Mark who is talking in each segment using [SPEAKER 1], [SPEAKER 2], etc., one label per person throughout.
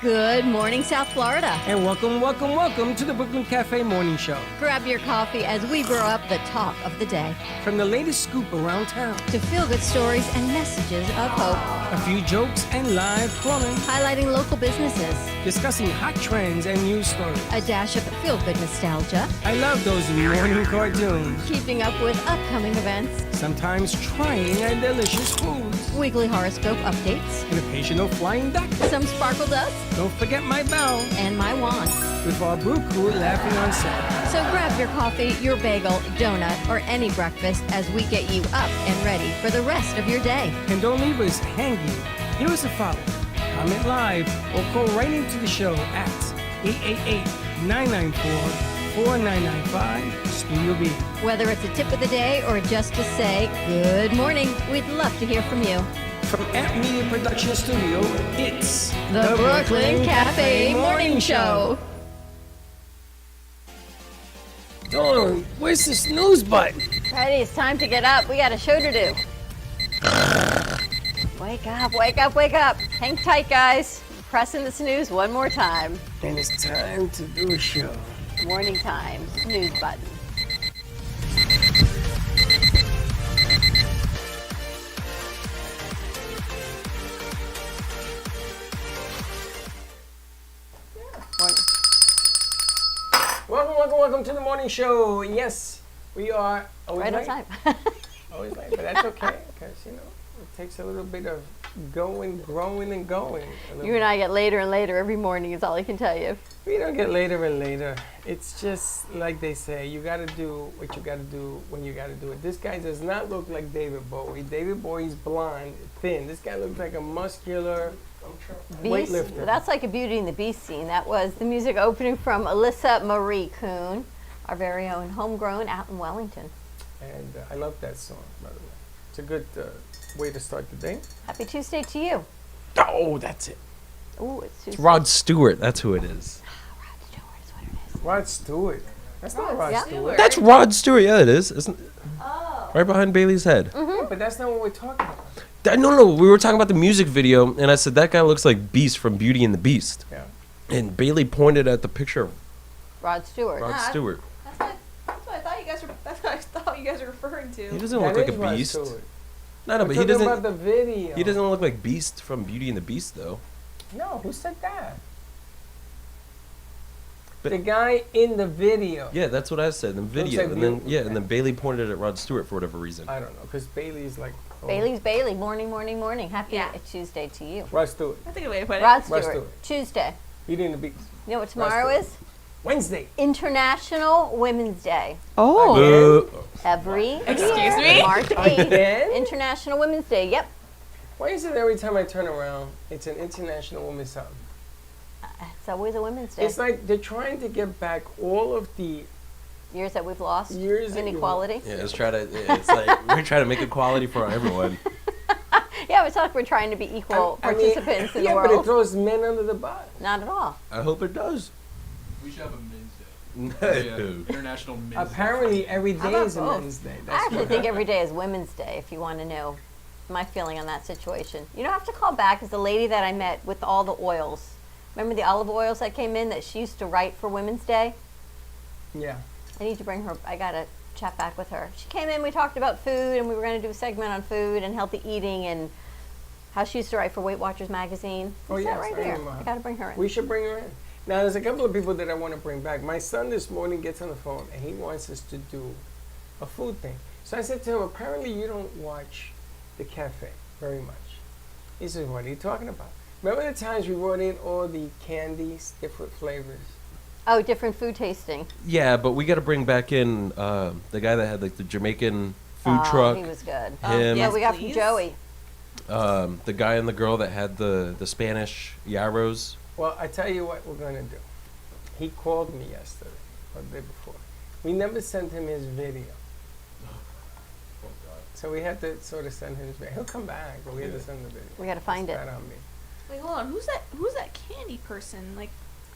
[SPEAKER 1] Good morning, South Florida.
[SPEAKER 2] And welcome to the Brooklyn Cafe Morning Show.
[SPEAKER 1] Grab your coffee as we brew up the talk of the day.
[SPEAKER 2] From the latest scoop around town
[SPEAKER 1] to feel-good stories and messages of hope.
[SPEAKER 2] A few jokes and live calling.
[SPEAKER 1] Highlighting local businesses.
[SPEAKER 2] Discussing hot trends and news stories.
[SPEAKER 1] A dash of feel-good nostalgia.
[SPEAKER 2] I love those morning cartoons.
[SPEAKER 1] Keeping up with upcoming events.
[SPEAKER 2] Sometimes trying a delicious foods.
[SPEAKER 1] Weekly horoscope updates.
[SPEAKER 2] An occasional flying duck.
[SPEAKER 1] Some sparkle dust.
[SPEAKER 2] Don't forget my bell.
[SPEAKER 1] And my wand.
[SPEAKER 2] With our brew crew laughing on set.
[SPEAKER 1] So grab your coffee, your bagel, donut, or any breakfast as we get you up and ready for the rest of your day.
[SPEAKER 2] And don't leave us hanging. Give us a follow, comment live, or call right into the show at 888-994-4995 Studio B.
[SPEAKER 1] Whether it's a tip of the day or just to say good morning, we'd love to hear from you.
[SPEAKER 2] From Amp Media Production Studio, it's
[SPEAKER 1] the Brooklyn Cafe Morning Show.
[SPEAKER 2] Dawn, where's the snooze button?
[SPEAKER 1] Freddie, it's time to get up. We got a show to do. Wake up, wake up, wake up. Hang tight, guys. Pressing the snooze one more time.
[SPEAKER 2] And it's time to do a show.
[SPEAKER 1] Morning time, snooze button.
[SPEAKER 2] Welcome to the morning show. Yes, we are always
[SPEAKER 1] right
[SPEAKER 2] late.
[SPEAKER 1] on time.
[SPEAKER 2] Always late, but that's okay because it takes a little bit of growing and going.
[SPEAKER 1] You and I get later and later every morning. Is all I can tell you.
[SPEAKER 2] We don't get later and later. It's just like they say, you got to do what you got to do when you got to do it. This guy does not look like David Bowie. David Bowie's blonde, thin. This guy looks like a muscular weightlifter.
[SPEAKER 1] That's like a Beauty and the Beast scene. That was the music opening from Alyssa Marie Kuhn, our very own homegrown out in Wellington.
[SPEAKER 2] And I love that song, by the way. It's a good way to start the day.
[SPEAKER 1] Happy Tuesday to you.
[SPEAKER 2] Oh, that's it.
[SPEAKER 1] Ooh, it's Tuesday.
[SPEAKER 3] It's Rod Stewart. That's who it is.
[SPEAKER 1] Rod Stewart is what it is.
[SPEAKER 2] Rod Stewart. That's not Rod Stewart.
[SPEAKER 3] That's Rod Stewart. Yeah, it is. Isn't it?
[SPEAKER 1] Oh.
[SPEAKER 3] Right behind Bailey's head.
[SPEAKER 2] Yeah, but that's not what we're talking about.
[SPEAKER 3] No. We were talking about the music video, and I said that guy looks like Beast from Beauty and the Beast.
[SPEAKER 2] Yeah.
[SPEAKER 3] And Bailey pointed at the picture of
[SPEAKER 1] Rod Stewart.
[SPEAKER 3] Rod Stewart.
[SPEAKER 4] That's what I thought you guys were referring to.
[SPEAKER 3] He doesn't look like a
[SPEAKER 2] Rod
[SPEAKER 3] beast.
[SPEAKER 2] Stewart.
[SPEAKER 3] No,
[SPEAKER 2] We're
[SPEAKER 3] but he
[SPEAKER 2] talking
[SPEAKER 3] doesn't.
[SPEAKER 2] about the video.
[SPEAKER 3] He doesn't look like Beast from Beauty and the Beast, though.
[SPEAKER 2] No, who said that?
[SPEAKER 3] But
[SPEAKER 2] the guy in the video.
[SPEAKER 3] Yeah, that's what I said in the video,
[SPEAKER 2] like
[SPEAKER 3] and then and then Bailey pointed at Rod Stewart for whatever reason.
[SPEAKER 2] I don't know, because Bailey's like. Oh.
[SPEAKER 1] Bailey's Bailey. Morning. Happy
[SPEAKER 4] Yeah.
[SPEAKER 1] Tuesday to you.
[SPEAKER 2] Rod Stewart.
[SPEAKER 4] That's a good way to put it.
[SPEAKER 1] Rod Stewart.
[SPEAKER 2] Stewart.
[SPEAKER 1] Tuesday.
[SPEAKER 2] Beauty and the Beast.
[SPEAKER 1] You know what tomorrow
[SPEAKER 2] Rod
[SPEAKER 1] is?
[SPEAKER 2] Wednesday.
[SPEAKER 1] International Women's Day.
[SPEAKER 4] Oh.
[SPEAKER 1] Every
[SPEAKER 4] Excuse
[SPEAKER 1] year,
[SPEAKER 4] me?
[SPEAKER 1] March 8th.
[SPEAKER 2] Again?
[SPEAKER 1] International Women's Day. Yep.
[SPEAKER 2] Why is it every time I turn around, it's an International Women's something?
[SPEAKER 1] It's always a Women's Day.
[SPEAKER 2] It's like they're trying to get back all of the
[SPEAKER 1] Years that we've lost.
[SPEAKER 2] years that you-
[SPEAKER 1] Inequality.
[SPEAKER 3] Yeah, it's like we're trying to make equality for everyone.
[SPEAKER 1] Yeah, it's like we're trying to be equal participants in the
[SPEAKER 2] yeah, but it
[SPEAKER 1] world.
[SPEAKER 2] throws men under the bus.
[SPEAKER 1] Not at all.
[SPEAKER 3] I hope it does.
[SPEAKER 5] We should have a men's day.
[SPEAKER 3] No.
[SPEAKER 5] Yeah, International Men's Day.
[SPEAKER 2] Apparently, every
[SPEAKER 1] How
[SPEAKER 2] day
[SPEAKER 1] about
[SPEAKER 2] is a
[SPEAKER 1] both?
[SPEAKER 2] Men's Day.
[SPEAKER 1] I
[SPEAKER 2] That's
[SPEAKER 1] actually
[SPEAKER 2] what
[SPEAKER 1] think every day is Women's Day, if you want to know my feeling on that situation. You don't have to call back, as the lady that I met with all the oils. Remember the olive oils that came in that she used to write for Women's Day?
[SPEAKER 2] Yeah.
[SPEAKER 1] I need to bring her, I got to chat back with her. She came in, we talked about food, and we were going to do a segment on food and healthy eating and how she used to write for Weight Watchers magazine.
[SPEAKER 2] Oh,
[SPEAKER 1] Is
[SPEAKER 2] yes,
[SPEAKER 1] that right
[SPEAKER 2] I
[SPEAKER 1] there?
[SPEAKER 2] remember her.
[SPEAKER 1] I got to bring her in.
[SPEAKER 2] We should bring her in. Now, there's a couple of people that I want to bring back. My son this morning gets on the phone and he wants us to do a food thing. So I said to him, apparently you don't watch the cafe very much. He says, what are you talking about? Remember the times we brought in all the candies, different flavors?
[SPEAKER 1] Oh, different food tasting.
[SPEAKER 3] Yeah, but we got to bring back in the guy that had like the Jamaican food truck.
[SPEAKER 1] He was good.
[SPEAKER 3] Him.
[SPEAKER 1] Yeah,
[SPEAKER 4] Yes,
[SPEAKER 1] we got
[SPEAKER 4] please.
[SPEAKER 1] from Joey.
[SPEAKER 3] The guy and the girl that had the Spanish yarrows.
[SPEAKER 2] Well, I tell you what we're going to do. He called me yesterday, or the day before. We never sent him his video. So we had to sort of send him his video. He'll come back, but we had to send the video.
[SPEAKER 1] We got to find it.
[SPEAKER 2] That's bad on me.
[SPEAKER 4] Wait, hold on. Who's that candy person? Like,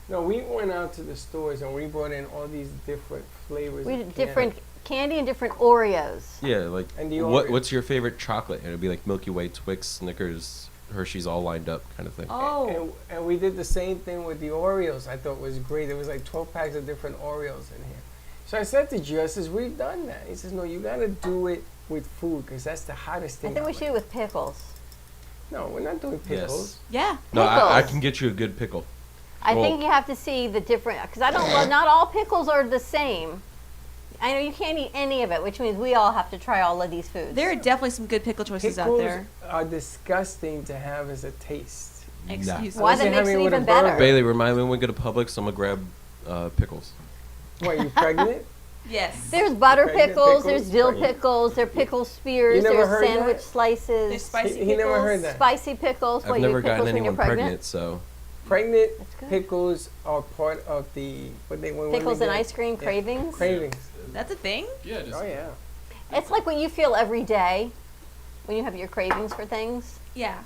[SPEAKER 2] No, we went out to the stores and we brought in all these different flavors.
[SPEAKER 1] We
[SPEAKER 2] of
[SPEAKER 1] did
[SPEAKER 2] candy.
[SPEAKER 1] different candy and different Oreos.
[SPEAKER 3] Yeah, like
[SPEAKER 2] And the
[SPEAKER 3] what?
[SPEAKER 2] Oreo.
[SPEAKER 3] What's your favorite chocolate? And it'd be like Milky Way, Twix, Snickers. Hershey's all lined up kind of thing.
[SPEAKER 4] Oh.
[SPEAKER 2] And we did the same thing with the Oreos. I thought was great. There was like 12 packs of different Oreos in here. So I said to Gio, I says, we've done that. He says, no, you got to do it with food because that's the hottest
[SPEAKER 1] I
[SPEAKER 2] thing.
[SPEAKER 1] think we
[SPEAKER 2] out
[SPEAKER 1] should do it with pickles.
[SPEAKER 2] No, we're not doing pickles.
[SPEAKER 4] Yeah.
[SPEAKER 3] No, I
[SPEAKER 1] Pickles.
[SPEAKER 3] can get you a good pickle.
[SPEAKER 1] I
[SPEAKER 3] Well-
[SPEAKER 1] think you have to see the different, because I don't, well, not all pickles are the same. I know you can't eat any of it, which means we all have to try all of these foods.
[SPEAKER 4] There are definitely some good pickle choices out
[SPEAKER 2] Pickles
[SPEAKER 4] there.
[SPEAKER 2] are disgusting to have as a taste.
[SPEAKER 4] Excuse me.
[SPEAKER 1] Why
[SPEAKER 2] Unless
[SPEAKER 1] that
[SPEAKER 2] you have
[SPEAKER 1] makes
[SPEAKER 2] me
[SPEAKER 1] it
[SPEAKER 2] with a
[SPEAKER 1] even better.
[SPEAKER 2] burger.
[SPEAKER 3] Bailey, remind me when we go to Publix, I'm gonna grab pickles.
[SPEAKER 2] What, you pregnant?
[SPEAKER 4] Yes.
[SPEAKER 1] There's butter
[SPEAKER 2] Pregnant
[SPEAKER 1] pickles, there's
[SPEAKER 2] pickles?
[SPEAKER 1] dill
[SPEAKER 2] Pregnant.
[SPEAKER 1] pickles, there are pickle spears,
[SPEAKER 2] You never
[SPEAKER 1] there's
[SPEAKER 2] heard
[SPEAKER 1] sandwich
[SPEAKER 2] that?
[SPEAKER 1] slices,
[SPEAKER 4] There's spicy
[SPEAKER 2] He never
[SPEAKER 4] pickles.
[SPEAKER 2] heard that.
[SPEAKER 1] spicy pickles.
[SPEAKER 3] I've
[SPEAKER 1] What, you
[SPEAKER 3] never
[SPEAKER 1] eat pickles
[SPEAKER 3] gotten
[SPEAKER 1] when you're
[SPEAKER 3] anyone
[SPEAKER 1] pregnant?
[SPEAKER 3] pregnant, so
[SPEAKER 2] Pregnant
[SPEAKER 1] That's good.
[SPEAKER 2] pickles are part of the when
[SPEAKER 1] Pickles
[SPEAKER 2] they
[SPEAKER 1] and
[SPEAKER 2] get-
[SPEAKER 1] ice cream
[SPEAKER 2] yeah,
[SPEAKER 1] cravings.
[SPEAKER 2] Cravings.
[SPEAKER 4] That's a thing?
[SPEAKER 5] Yeah, just
[SPEAKER 2] Oh yeah.
[SPEAKER 1] It's like what you feel every day when you have your cravings for things.
[SPEAKER 4] Yeah.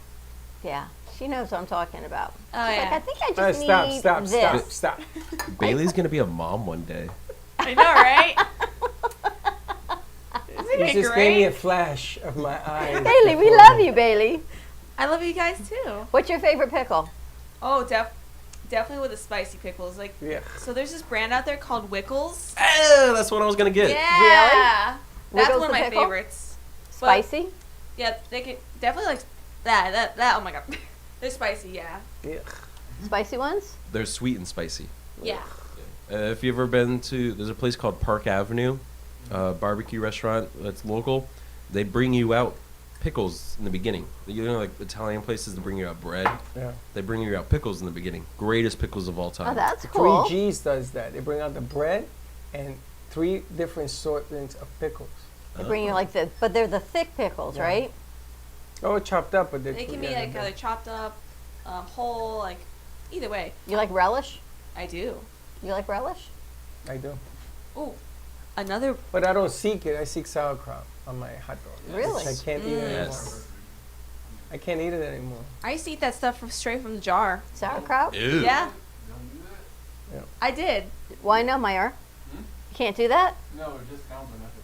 [SPEAKER 1] Yeah, she knows what I'm talking about.
[SPEAKER 4] Oh,
[SPEAKER 1] She's
[SPEAKER 4] yeah.
[SPEAKER 1] like, I think I just
[SPEAKER 2] Stop,
[SPEAKER 1] need
[SPEAKER 2] stop,
[SPEAKER 1] this.
[SPEAKER 2] stop, stop.
[SPEAKER 3] Bailey's gonna be a mom one day.
[SPEAKER 4] I know, right? Isn't
[SPEAKER 2] You
[SPEAKER 4] it
[SPEAKER 2] just gave me a
[SPEAKER 4] great?
[SPEAKER 2] flash of my eyes.
[SPEAKER 1] Bailey, we love you, Bailey.
[SPEAKER 4] I love you guys too.
[SPEAKER 1] What's your favorite pickle?
[SPEAKER 4] Oh, definitely with the spicy pickles. Like,
[SPEAKER 2] Yeah.
[SPEAKER 4] so there's this brand out there called Wickles.
[SPEAKER 3] That's what I was gonna get.
[SPEAKER 4] Yeah. That's
[SPEAKER 1] Wickles
[SPEAKER 4] one of
[SPEAKER 1] the
[SPEAKER 4] my
[SPEAKER 1] pickle?
[SPEAKER 4] favorites.
[SPEAKER 1] Spicy?
[SPEAKER 4] Yeah, they can definitely like that. Oh my god. They're spicy, yeah.
[SPEAKER 2] Yeah.
[SPEAKER 1] Spicy ones?
[SPEAKER 3] They're sweet and spicy.
[SPEAKER 4] Yeah.
[SPEAKER 3] If you've ever been to, there's a place called Park Avenue, barbecue restaurant that's local. They bring you out pickles in the beginning. You know, like Italian places, they bring you out bread.
[SPEAKER 2] Yeah.
[SPEAKER 3] They bring you out pickles in the beginning. Greatest pickles of all time.
[SPEAKER 1] Oh, that's cool.
[SPEAKER 2] 3G's does that. They bring out the bread and 3 different assortments of pickles.
[SPEAKER 1] They bring you like but they're the thick pickles,
[SPEAKER 2] Yeah.
[SPEAKER 1] right?
[SPEAKER 2] Oh, chopped up, but they're
[SPEAKER 4] They can be
[SPEAKER 2] yeah,
[SPEAKER 4] like
[SPEAKER 2] they're
[SPEAKER 4] either chopped up, whole, like either way.
[SPEAKER 1] You like relish?
[SPEAKER 4] I do.
[SPEAKER 1] You like relish?
[SPEAKER 2] I do.
[SPEAKER 4] Ooh, another.
[SPEAKER 2] But I don't seek it. I seek sauerkraut on my hot dog.
[SPEAKER 1] Really?
[SPEAKER 2] I can't eat it anymore.
[SPEAKER 3] Yes.
[SPEAKER 2] I can't eat it anymore.
[SPEAKER 4] I used to eat that stuff straight from the jar.
[SPEAKER 1] Sauerkraut?
[SPEAKER 3] Ew.
[SPEAKER 4] Yeah,
[SPEAKER 5] don't do that.
[SPEAKER 4] I did.
[SPEAKER 1] Why no, Meyer?
[SPEAKER 5] Hmm?
[SPEAKER 1] You can't do that?
[SPEAKER 5] No, it just sounds unethical.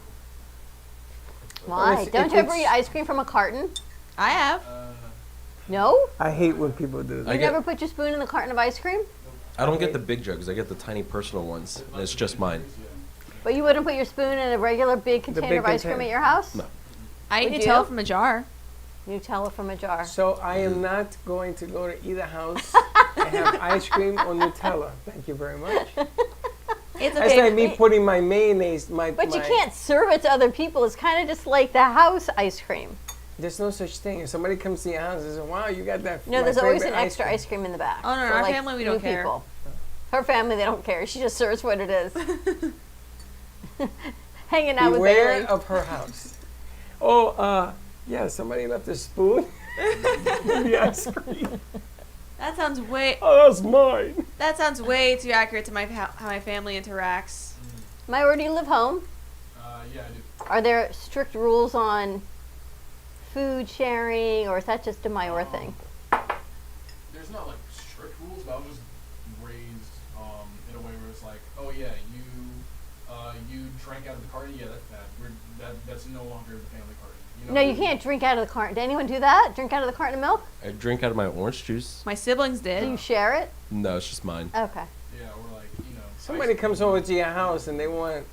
[SPEAKER 1] Why?
[SPEAKER 2] it's-
[SPEAKER 1] Don't
[SPEAKER 2] if
[SPEAKER 1] you ever
[SPEAKER 2] it's-
[SPEAKER 1] eat ice cream from a carton?
[SPEAKER 4] I have.
[SPEAKER 1] No?
[SPEAKER 2] I hate when people do
[SPEAKER 1] You
[SPEAKER 2] that.
[SPEAKER 3] I get-
[SPEAKER 1] never put your spoon in the carton of ice cream?
[SPEAKER 3] I don't get the big jugs. I get the tiny personal ones. And it's just mine.
[SPEAKER 1] But you wouldn't put your spoon in a regular big container
[SPEAKER 2] big
[SPEAKER 1] of ice cream
[SPEAKER 2] container.
[SPEAKER 1] at your house?
[SPEAKER 3] No.
[SPEAKER 4] I eat
[SPEAKER 1] Would
[SPEAKER 4] Nutella
[SPEAKER 1] you?
[SPEAKER 4] from a jar.
[SPEAKER 1] Nutella from a jar.
[SPEAKER 2] So I am not going to go to either house and have ice cream or Nutella. Thank you very much.
[SPEAKER 4] It's
[SPEAKER 2] That's
[SPEAKER 4] okay.
[SPEAKER 2] like me putting my mayonnaise,
[SPEAKER 1] But you can't serve it to other people. It's kind of just like the house ice cream.
[SPEAKER 2] There's no such thing. If somebody comes to your house and says, wow, you got that.
[SPEAKER 1] No,
[SPEAKER 2] my
[SPEAKER 1] there's always an
[SPEAKER 2] favorite
[SPEAKER 1] extra ice cream in the back.
[SPEAKER 4] Oh, no, in
[SPEAKER 1] for,
[SPEAKER 4] our
[SPEAKER 1] like,
[SPEAKER 4] family, we don't
[SPEAKER 1] new
[SPEAKER 4] care.
[SPEAKER 1] people. Her family, they don't care. She just serves what it is. Hanging out with
[SPEAKER 2] Beware
[SPEAKER 1] Bailey.
[SPEAKER 2] of her house. Oh, yeah, somebody left a spoon in the ice cream.
[SPEAKER 4] That sounds way.
[SPEAKER 2] Oh, that's mine.
[SPEAKER 4] That sounds way too accurate to how my family interacts.
[SPEAKER 1] Myra, do you live home?
[SPEAKER 5] Yeah, I do.
[SPEAKER 1] Are there strict rules on food sharing, or is that just a Myra thing?
[SPEAKER 5] There's not like strict rules, but I was just raised in a way where it's like, oh yeah, you drank out of the carton. Yeah, that's bad. That's no longer the family carton. You know?
[SPEAKER 1] No, you can't drink out of the carton. Did anyone do that? Drink out of the carton of milk?
[SPEAKER 3] I drink out of my orange juice.
[SPEAKER 4] My siblings
[SPEAKER 1] Do you
[SPEAKER 4] did.
[SPEAKER 1] share it?
[SPEAKER 3] No, it's just mine.
[SPEAKER 1] Okay.
[SPEAKER 5] Yeah, or like
[SPEAKER 2] Somebody comes over to your house and they want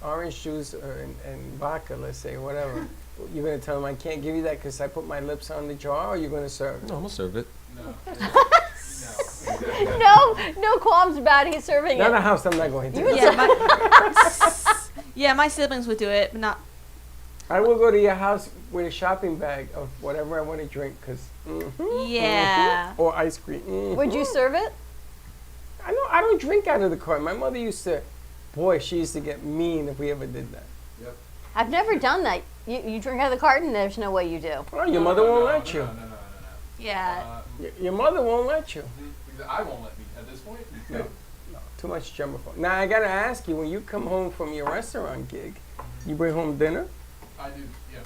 [SPEAKER 2] orange juice and vodka, let's say, whatever. You're going to tell them, I can't give you that because I put my lips on the jar, or you're going to serve it?
[SPEAKER 3] No, I'm gonna serve it.
[SPEAKER 5] No.
[SPEAKER 1] No qualms about it. He's serving
[SPEAKER 2] Not a
[SPEAKER 1] it.
[SPEAKER 2] house I'm not going to.
[SPEAKER 4] Yeah, my, yeah, my siblings would do it, but not.
[SPEAKER 2] I will go to your house with a shopping bag of whatever I want to drink, because
[SPEAKER 4] Yeah.
[SPEAKER 2] or ice cream. Mhm.
[SPEAKER 1] Would you serve it?
[SPEAKER 2] I don't drink out of the carton. My mother used to, boy, she used to get mean if we ever did that.
[SPEAKER 5] Yep.
[SPEAKER 1] I've never done that. You drink out of the carton? There's no way you do.
[SPEAKER 2] Oh, your mother won't let you.
[SPEAKER 5] No.
[SPEAKER 4] Yeah.
[SPEAKER 2] Your mother won't let you.
[SPEAKER 5] Because I won't let me at this point.
[SPEAKER 2] No, too much germaphobe. Now I gotta ask you, when you come home from your restaurant gig, you bring home dinner?
[SPEAKER 5] I do, yeah.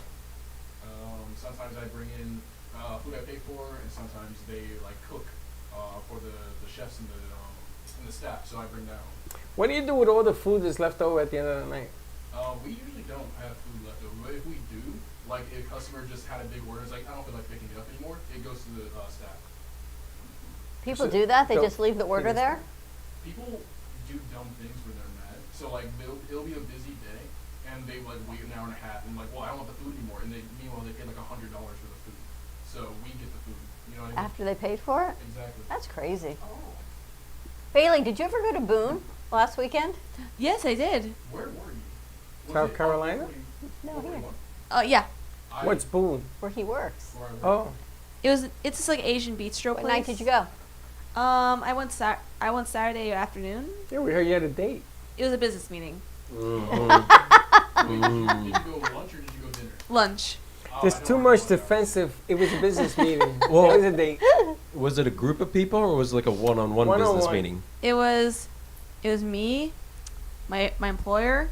[SPEAKER 5] Sometimes I bring in food I pay for, and sometimes they like cook for the chefs and the staff. So I bring that home.
[SPEAKER 2] What do you do with all the food that's left over at the end of the night?
[SPEAKER 5] We usually don't have food left over, but if we do, like if a customer just had a big order, it's like I don't feel like picking it up anymore. It goes to the staff.
[SPEAKER 1] People
[SPEAKER 2] So-
[SPEAKER 1] do that? They
[SPEAKER 2] so-
[SPEAKER 1] just leave the order there?
[SPEAKER 5] People do dumb things when they're mad. So like it'll be a busy day, and they like wait an hour and a half, and like, well, I don't want the food anymore, and meanwhile they pay like $100 for the food, so we get the food. You know what I mean?
[SPEAKER 1] After they paid for it?
[SPEAKER 5] Exactly.
[SPEAKER 1] That's crazy.
[SPEAKER 5] Oh.
[SPEAKER 1] Bailey, did you ever go to Boone last weekend?
[SPEAKER 4] Yes, I did.
[SPEAKER 5] Where were you? Was
[SPEAKER 2] South
[SPEAKER 5] it
[SPEAKER 2] Carolina?
[SPEAKER 5] 40
[SPEAKER 1] No,
[SPEAKER 5] 41?
[SPEAKER 1] here.
[SPEAKER 4] Yeah.
[SPEAKER 2] What's Boone?
[SPEAKER 1] Where he works.
[SPEAKER 5] Where I work.
[SPEAKER 2] Oh,
[SPEAKER 4] It's this like Asian bistro
[SPEAKER 1] What
[SPEAKER 4] place.
[SPEAKER 1] night did you go?
[SPEAKER 4] I went Saturday afternoon.
[SPEAKER 2] yeah, we heard you had a date.
[SPEAKER 4] It was a business meeting.
[SPEAKER 5] Did you go lunch or did you go dinner?
[SPEAKER 4] Lunch.
[SPEAKER 5] Oh,
[SPEAKER 2] There's
[SPEAKER 5] I don't
[SPEAKER 2] too
[SPEAKER 5] remember
[SPEAKER 2] much
[SPEAKER 5] what that was.
[SPEAKER 2] defensive. It was a business meeting.
[SPEAKER 3] Well-
[SPEAKER 2] it was a date.
[SPEAKER 3] Was it a group of people or was it like a one-on-one business
[SPEAKER 2] One-on-one.
[SPEAKER 3] meeting?
[SPEAKER 4] It was me, my employer,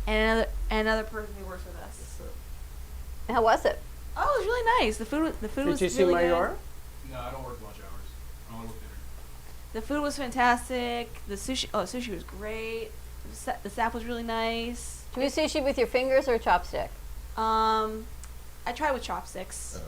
[SPEAKER 4] and another person who works with us.
[SPEAKER 1] How was it?
[SPEAKER 4] Oh, it was really nice. The food was
[SPEAKER 2] Did you see
[SPEAKER 4] really
[SPEAKER 2] Mayor?
[SPEAKER 4] good.
[SPEAKER 5] No, I don't work lunch hours. I only work dinner.
[SPEAKER 4] The food was fantastic. The sushi was great. The staff was really nice.
[SPEAKER 1] Do you eat sushi with your fingers or a chopstick?
[SPEAKER 4] I tried with chopsticks.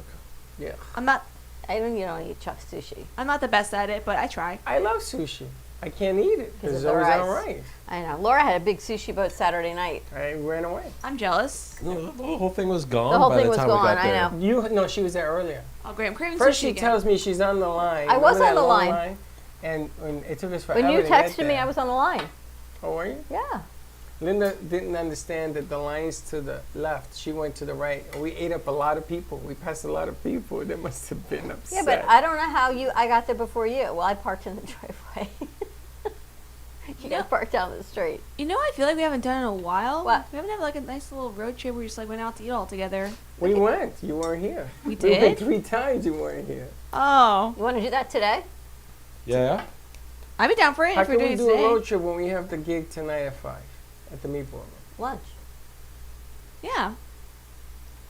[SPEAKER 2] Yeah.
[SPEAKER 4] I'm not
[SPEAKER 1] You don't eat chop sushi.
[SPEAKER 4] the best at it, but I try.
[SPEAKER 2] I love sushi. I can't eat it
[SPEAKER 1] 'Cause
[SPEAKER 2] because
[SPEAKER 1] of
[SPEAKER 2] it's
[SPEAKER 1] the
[SPEAKER 2] always on
[SPEAKER 1] rice.
[SPEAKER 2] rice.
[SPEAKER 1] I know. Laura had a big sushi boat Saturday night.
[SPEAKER 2] I ran away.
[SPEAKER 4] I'm jealous.
[SPEAKER 3] No, the whole thing was gone.
[SPEAKER 1] The whole
[SPEAKER 3] by
[SPEAKER 1] thing
[SPEAKER 3] the
[SPEAKER 1] was
[SPEAKER 3] time we
[SPEAKER 1] gone,
[SPEAKER 3] got
[SPEAKER 1] I
[SPEAKER 3] there.
[SPEAKER 1] know.
[SPEAKER 2] No, she was there earlier.
[SPEAKER 4] Oh, great! I'm craving
[SPEAKER 2] First,
[SPEAKER 4] sushi
[SPEAKER 2] she
[SPEAKER 4] again.
[SPEAKER 2] tells me she's on the line.
[SPEAKER 1] I was
[SPEAKER 2] Remember
[SPEAKER 1] on
[SPEAKER 2] that
[SPEAKER 1] the
[SPEAKER 2] long
[SPEAKER 1] line.
[SPEAKER 2] and it took us forever
[SPEAKER 1] When you
[SPEAKER 2] to get
[SPEAKER 1] texted me,
[SPEAKER 2] there.
[SPEAKER 1] I was on the line.
[SPEAKER 2] Oh, were you?
[SPEAKER 1] Yeah.
[SPEAKER 2] Linda didn't understand that the lines to the left, she went to the right. And we ate up a lot of people. We passed a lot of people. They must have been upset.
[SPEAKER 1] Yeah, but I don't know how I got there before you. Well, I parked in the driveway. You
[SPEAKER 4] No.
[SPEAKER 1] guys parked down the street.
[SPEAKER 4] You know, I feel like we haven't done in a while.
[SPEAKER 1] What?
[SPEAKER 4] We haven't had like a nice little road trip where we just like went out to eat all together.
[SPEAKER 2] We went. You weren't here.
[SPEAKER 4] We
[SPEAKER 2] We went
[SPEAKER 4] did?
[SPEAKER 2] 3 times. You weren't here.
[SPEAKER 4] Oh,
[SPEAKER 1] You want to do that today?
[SPEAKER 3] Yeah.
[SPEAKER 4] I'd be down for it
[SPEAKER 2] How
[SPEAKER 4] if we're
[SPEAKER 2] can
[SPEAKER 4] doing
[SPEAKER 2] we
[SPEAKER 4] it
[SPEAKER 2] do
[SPEAKER 4] today.
[SPEAKER 2] a road trip when we have the gig tonight at 5 at the Meatball Room?
[SPEAKER 1] Lunch.
[SPEAKER 4] Yeah.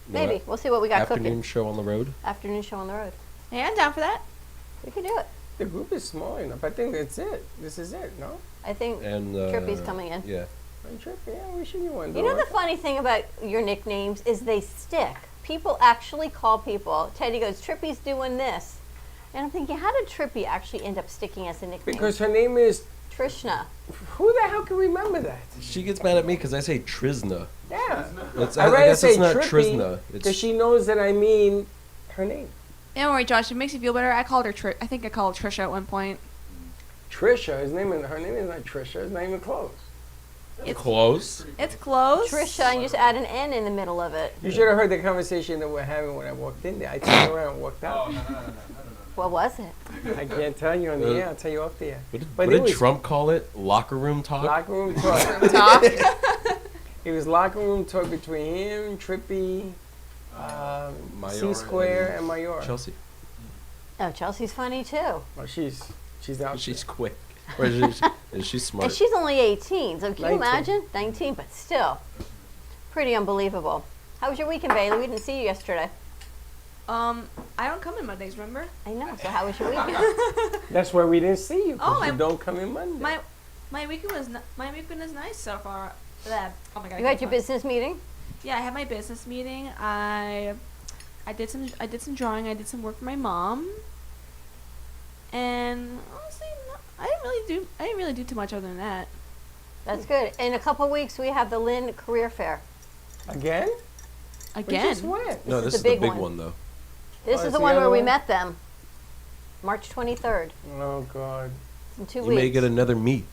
[SPEAKER 1] Maybe. We'll see what we got
[SPEAKER 3] Afternoon
[SPEAKER 1] cooking.
[SPEAKER 3] show on the road.
[SPEAKER 1] Afternoon show on the road.
[SPEAKER 4] Hey, I'm down for that.
[SPEAKER 1] We can do it.
[SPEAKER 2] The group is small enough. I think that's it. This is it, no?
[SPEAKER 1] I think
[SPEAKER 3] And
[SPEAKER 1] Trippy's coming in.
[SPEAKER 3] Yeah.
[SPEAKER 2] One trip? Yeah, we should do one.
[SPEAKER 1] You know the funny thing about your nicknames is they stick. People actually call people. Teddy goes, Trippy's doing this. And I'm thinking, how did Trippy actually end up sticking as a nickname?
[SPEAKER 2] Because her name is.
[SPEAKER 1] Trishna.
[SPEAKER 2] Who the hell can remember that?
[SPEAKER 3] She gets mad at me because I say Trisna.
[SPEAKER 2] Yeah.
[SPEAKER 3] That's,
[SPEAKER 2] I'd
[SPEAKER 3] I
[SPEAKER 2] rather
[SPEAKER 3] guess
[SPEAKER 2] say
[SPEAKER 3] it's not
[SPEAKER 2] Trippy
[SPEAKER 3] Trisna.
[SPEAKER 2] because
[SPEAKER 3] It's
[SPEAKER 2] she knows that I mean her name.
[SPEAKER 4] Don't worry, Josh. It makes you feel better. I called her I think I called her Trisha at one point.
[SPEAKER 2] Trisha. Her name is not Trisha. It's not even close.
[SPEAKER 3] close.
[SPEAKER 4] It's close.
[SPEAKER 1] Trisha, and you just add an N in the middle of it.
[SPEAKER 2] You should have heard the conversation that we're having when I walked in there. I turned around and walked
[SPEAKER 5] Oh,
[SPEAKER 2] out.
[SPEAKER 5] no.
[SPEAKER 1] What was it?
[SPEAKER 2] I can't tell you on the air. I'll tell you off the air.
[SPEAKER 3] What did,
[SPEAKER 2] But
[SPEAKER 3] what
[SPEAKER 2] it
[SPEAKER 3] did
[SPEAKER 2] was-
[SPEAKER 3] Trump call it? Locker room talk?
[SPEAKER 2] Locker room talk.
[SPEAKER 4] Talk.
[SPEAKER 2] It was locker room talk between him, Trippy,
[SPEAKER 3] Mayor
[SPEAKER 2] C-Square, and Mayor.
[SPEAKER 3] Chelsea.
[SPEAKER 1] Oh, Chelsea's funny too.
[SPEAKER 2] Well, she's out.
[SPEAKER 3] She's quick. Or is she smart?
[SPEAKER 1] And she's only 18, so can you
[SPEAKER 2] 19.
[SPEAKER 1] imagine? 19, but still. Pretty unbelievable. How was your weekend, Bailey? We didn't see you yesterday.
[SPEAKER 4] I don't come in Mondays, remember?
[SPEAKER 1] I know, so how was your weekend?
[SPEAKER 2] That's why we didn't see you. 'Cause
[SPEAKER 4] Oh,
[SPEAKER 2] you
[SPEAKER 4] I'm-
[SPEAKER 2] don't come in Monday.
[SPEAKER 4] My weekend is nice so far. Oh my god. I
[SPEAKER 1] You
[SPEAKER 4] can't
[SPEAKER 1] had your
[SPEAKER 4] talk.
[SPEAKER 1] business meeting?
[SPEAKER 4] Yeah, I had my business meeting. I did some drawing. I did some work for my mom. And honestly, I didn't really do too much other than that.
[SPEAKER 1] That's good. In a couple of weeks, we have the Lynn Career Fair.
[SPEAKER 2] Again? We
[SPEAKER 4] Again.
[SPEAKER 2] just went.
[SPEAKER 3] no,
[SPEAKER 1] This
[SPEAKER 3] this
[SPEAKER 1] is
[SPEAKER 3] is
[SPEAKER 1] the
[SPEAKER 3] the
[SPEAKER 1] big
[SPEAKER 3] big
[SPEAKER 1] one.
[SPEAKER 3] one though.
[SPEAKER 1] This
[SPEAKER 2] Oh,
[SPEAKER 1] is
[SPEAKER 2] it's
[SPEAKER 1] the
[SPEAKER 2] the
[SPEAKER 1] one
[SPEAKER 2] other
[SPEAKER 1] where we
[SPEAKER 2] one?
[SPEAKER 1] met them. March 23rd.
[SPEAKER 2] Oh, God.
[SPEAKER 1] In 2
[SPEAKER 3] You
[SPEAKER 1] weeks.
[SPEAKER 3] may get another meet.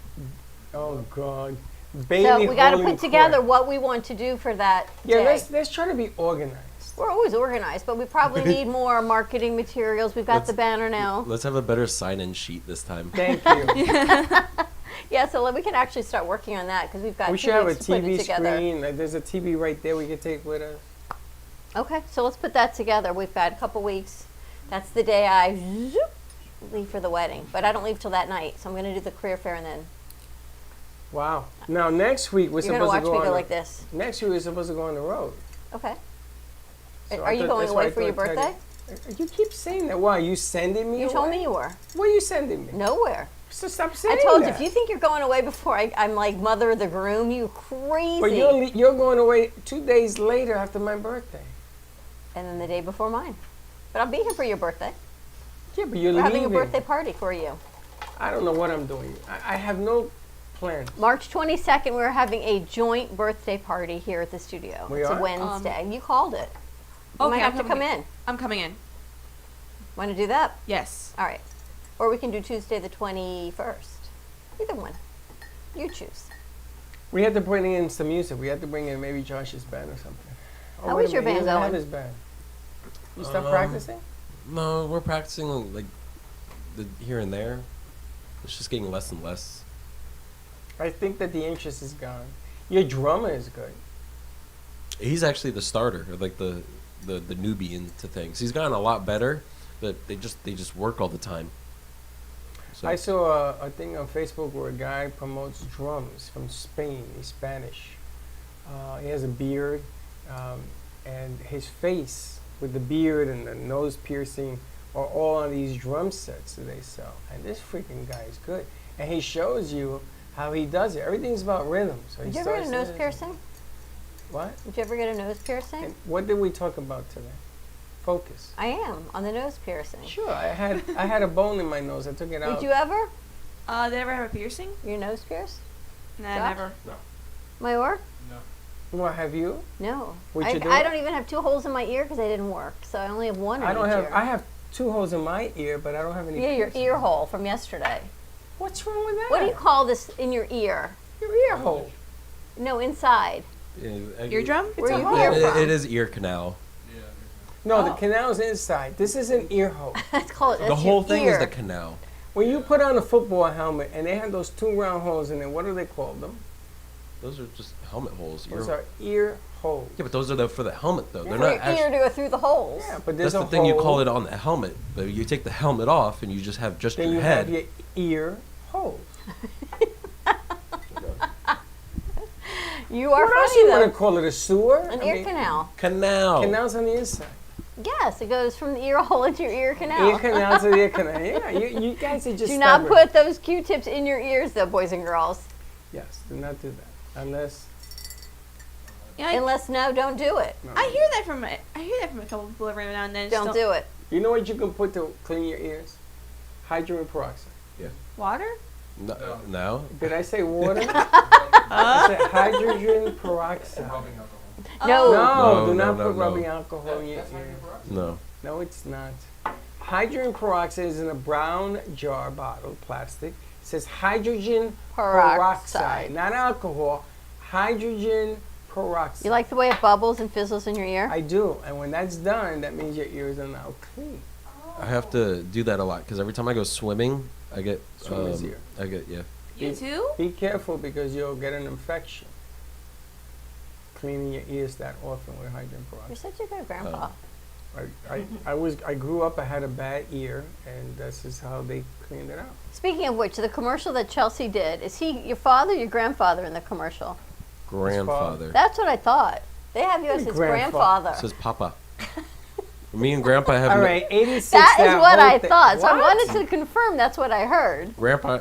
[SPEAKER 2] Oh, God.
[SPEAKER 1] So
[SPEAKER 2] Bailey
[SPEAKER 1] we got to
[SPEAKER 2] holding
[SPEAKER 1] put together
[SPEAKER 2] court.
[SPEAKER 1] what we want to do for that
[SPEAKER 2] Yeah,
[SPEAKER 1] day.
[SPEAKER 2] let's try to be organized.
[SPEAKER 1] We're always organized, but we probably need more marketing materials. We've got
[SPEAKER 3] Let's-
[SPEAKER 1] the banner now.
[SPEAKER 3] Let's have a better sign-in sheet this time.
[SPEAKER 2] Thank you.
[SPEAKER 1] Yeah, so we can actually start working on that because we've got
[SPEAKER 2] We
[SPEAKER 1] 2
[SPEAKER 2] should have a
[SPEAKER 1] weeks to put it
[SPEAKER 2] TV
[SPEAKER 1] together.
[SPEAKER 2] screen. Like, there's a TV right there we can take with us.
[SPEAKER 1] Okay, so let's put that together. We've got a couple weeks. That's the day I zoop, leave for the wedding, but I don't leave till that night. So I'm going to do the career fair and then
[SPEAKER 2] Wow. Now, next week we're
[SPEAKER 1] you're going to
[SPEAKER 2] supposed
[SPEAKER 1] watch
[SPEAKER 2] to go
[SPEAKER 1] me
[SPEAKER 2] on
[SPEAKER 1] go
[SPEAKER 2] the,
[SPEAKER 1] like this.
[SPEAKER 2] Next week we're supposed to go on the road.
[SPEAKER 1] Okay.
[SPEAKER 2] So
[SPEAKER 1] Are
[SPEAKER 2] I
[SPEAKER 1] you
[SPEAKER 2] thought-
[SPEAKER 1] going
[SPEAKER 2] that's why
[SPEAKER 1] away
[SPEAKER 2] I
[SPEAKER 1] for your
[SPEAKER 2] thought
[SPEAKER 1] birthday?
[SPEAKER 2] You keep saying that. Why? You sending me
[SPEAKER 1] You told
[SPEAKER 2] away?
[SPEAKER 1] me you were.
[SPEAKER 2] Where are you sending me?
[SPEAKER 1] Nowhere.
[SPEAKER 2] So stop saying
[SPEAKER 1] I told you,
[SPEAKER 2] that.
[SPEAKER 1] if you think you're going away before I'm like mother of the groom, you crazy.
[SPEAKER 2] But you're going away 2 days later after my birthday.
[SPEAKER 1] And then the day before mine. But I'll be here for your birthday.
[SPEAKER 2] Yeah, but you're
[SPEAKER 1] We're having a
[SPEAKER 2] leaving.
[SPEAKER 1] birthday party for you.
[SPEAKER 2] I don't know what I'm doing. I have no plan.
[SPEAKER 1] March 22nd, we're having a joint birthday party here at the studio.
[SPEAKER 2] We
[SPEAKER 1] it's
[SPEAKER 2] are?
[SPEAKER 1] a Wednesday. You called it. You
[SPEAKER 4] Okay,
[SPEAKER 1] might have
[SPEAKER 4] I'm
[SPEAKER 1] to come
[SPEAKER 4] coming
[SPEAKER 1] in.
[SPEAKER 4] I'm coming in.
[SPEAKER 1] Want to do that?
[SPEAKER 4] Yes.
[SPEAKER 1] All right. Or we can do Tuesday the 21st. Either one. You choose.
[SPEAKER 2] We had to bring in some music. We had to bring in maybe Josh's band or something. Oh,
[SPEAKER 1] How
[SPEAKER 2] wait
[SPEAKER 1] is
[SPEAKER 2] a
[SPEAKER 1] your
[SPEAKER 2] minute, he
[SPEAKER 1] band
[SPEAKER 2] doesn't have
[SPEAKER 1] going?
[SPEAKER 2] his band. You stop practicing?
[SPEAKER 3] No, we're practicing like here and there. It's just getting less and less.
[SPEAKER 2] I think that the interest is gone. Your drummer is good.
[SPEAKER 3] He's actually the starter, or like the newbie into things. He's gotten a lot better, but they just work all the time. So
[SPEAKER 2] I saw a thing on Facebook where a guy promotes drums from Spain. He's Spanish. He has a beard, and his face with the beard and the nose piercing are all on these drum sets that they sell. And this freaking guy is good. And he shows you how he does it. Everything's about rhythm. So he
[SPEAKER 1] Did you ever get a
[SPEAKER 2] starts
[SPEAKER 1] nose
[SPEAKER 2] this.
[SPEAKER 1] piercing?
[SPEAKER 2] What?
[SPEAKER 1] Did you ever get a nose piercing?
[SPEAKER 2] And what did we talk about today? Focus.
[SPEAKER 1] I am on the nose piercing.
[SPEAKER 2] Sure, I had a bone in my nose. I took it out.
[SPEAKER 1] Did you ever?
[SPEAKER 4] Did I ever have a piercing?
[SPEAKER 1] Your nose pierced?
[SPEAKER 4] Nah,
[SPEAKER 1] Josh?
[SPEAKER 4] never.
[SPEAKER 1] Mayor?
[SPEAKER 5] No.
[SPEAKER 2] Well, have you?
[SPEAKER 1] No.
[SPEAKER 2] Would
[SPEAKER 1] I,
[SPEAKER 2] you do
[SPEAKER 1] I
[SPEAKER 2] it?
[SPEAKER 1] don't even have 2 holes in my ear because they didn't work. So I only have one in
[SPEAKER 2] I don't
[SPEAKER 1] each
[SPEAKER 2] have.
[SPEAKER 1] ear.
[SPEAKER 2] I have 2 holes in my ear, but I don't have any.
[SPEAKER 1] Yeah, your
[SPEAKER 2] piercing.
[SPEAKER 1] ear hole from yesterday.
[SPEAKER 2] What's wrong with that?
[SPEAKER 1] What do you call this in your ear?
[SPEAKER 2] Your ear hole.
[SPEAKER 1] No, inside.
[SPEAKER 3] yeah,
[SPEAKER 4] Eardrum?
[SPEAKER 1] Where
[SPEAKER 2] a
[SPEAKER 1] you
[SPEAKER 2] hole.
[SPEAKER 1] hear
[SPEAKER 3] It,
[SPEAKER 1] from.
[SPEAKER 3] it is ear canal.
[SPEAKER 5] Yeah.
[SPEAKER 2] No, the
[SPEAKER 1] Oh.
[SPEAKER 2] canal's inside. This is an ear hole.
[SPEAKER 1] Let's call it.
[SPEAKER 3] The
[SPEAKER 1] that's
[SPEAKER 3] whole
[SPEAKER 1] your
[SPEAKER 3] thing
[SPEAKER 1] ear.
[SPEAKER 3] is the canal.
[SPEAKER 2] When you put on a football helmet and they have those 2 round holes in it, what do they call them?
[SPEAKER 3] Those are just helmet holes.
[SPEAKER 2] Those are ear holes.
[SPEAKER 3] Yeah, but those are for the helmet though. They're
[SPEAKER 1] For
[SPEAKER 3] not
[SPEAKER 1] your
[SPEAKER 3] actually.
[SPEAKER 1] ear to go through the holes.
[SPEAKER 2] Yeah, but
[SPEAKER 3] That's
[SPEAKER 2] there's
[SPEAKER 3] the
[SPEAKER 2] a
[SPEAKER 3] thing you call
[SPEAKER 2] hole,
[SPEAKER 3] it on the helmet. But you take the helmet off and you just have just
[SPEAKER 2] Then
[SPEAKER 3] your
[SPEAKER 2] you
[SPEAKER 3] head.
[SPEAKER 2] have your ear holes.
[SPEAKER 1] You are
[SPEAKER 2] What else
[SPEAKER 1] funny
[SPEAKER 2] you
[SPEAKER 1] though.
[SPEAKER 2] want to call it? A sewer?
[SPEAKER 1] An
[SPEAKER 2] I
[SPEAKER 1] ear
[SPEAKER 2] mean,
[SPEAKER 1] canal.
[SPEAKER 3] Canal.
[SPEAKER 2] Canal's on the inside.
[SPEAKER 1] Yes, it goes from the ear hole into your ear canal.
[SPEAKER 2] Ear canal to the ear canal. Yeah, you guys are just
[SPEAKER 1] Do not
[SPEAKER 2] stubborn.
[SPEAKER 1] put those Q-tips in your ears, though, boys and girls.
[SPEAKER 2] Yes, do not do that. Unless.
[SPEAKER 4] Yeah,
[SPEAKER 1] Unless no, don't do it.
[SPEAKER 2] No.
[SPEAKER 4] I hear that from a couple people every now and then.
[SPEAKER 1] Don't do it.
[SPEAKER 2] You know what you can put to clean your ears? Hydrogen peroxide.
[SPEAKER 4] Water?
[SPEAKER 3] No. No.
[SPEAKER 2] Did I say water? I said hydrogen peroxide.
[SPEAKER 5] Rubbing alcohol.
[SPEAKER 1] No.
[SPEAKER 2] No,
[SPEAKER 3] No,
[SPEAKER 2] do
[SPEAKER 3] no,
[SPEAKER 2] not
[SPEAKER 3] no,
[SPEAKER 2] put
[SPEAKER 3] no.
[SPEAKER 2] rubbing alcohol in your
[SPEAKER 5] That's not
[SPEAKER 2] ear.
[SPEAKER 5] your peroxide?
[SPEAKER 3] No.
[SPEAKER 2] No, it's not. Hydrogen peroxide is in a brown jar bottle, plastic. It says hydrogen peroxide, not alcohol. Hydrogen peroxide.
[SPEAKER 1] You like the way it bubbles and fizzles in your ear?
[SPEAKER 2] I do, and when that's done, that means your ears are now clean.
[SPEAKER 3] I have to do that a lot because every time I go swimming, I get.
[SPEAKER 2] Swimmer's ear.
[SPEAKER 3] I get
[SPEAKER 4] You
[SPEAKER 2] Yeah.
[SPEAKER 4] too?
[SPEAKER 2] Be careful because you'll get an infection. Cleaning your ears that often with hydrogen
[SPEAKER 1] You're
[SPEAKER 2] peroxide.
[SPEAKER 1] such a good grandpa.
[SPEAKER 2] I grew up. I had a bad ear, and this is how they cleaned it out.
[SPEAKER 1] Speaking of which, the commercial that Chelsea did, is he your father or your grandfather in the commercial?
[SPEAKER 3] grandfather.
[SPEAKER 1] That's what I thought. They have you as his
[SPEAKER 2] Grandfather.
[SPEAKER 1] grandfather.
[SPEAKER 3] It says Papa. Me and Grandpa have.
[SPEAKER 2] All
[SPEAKER 3] no-
[SPEAKER 2] right, 86.
[SPEAKER 1] That is what
[SPEAKER 2] whole
[SPEAKER 1] I
[SPEAKER 2] thing.
[SPEAKER 1] thought. So I
[SPEAKER 2] What?
[SPEAKER 1] wanted to confirm that's what I heard.
[SPEAKER 3] Grandpa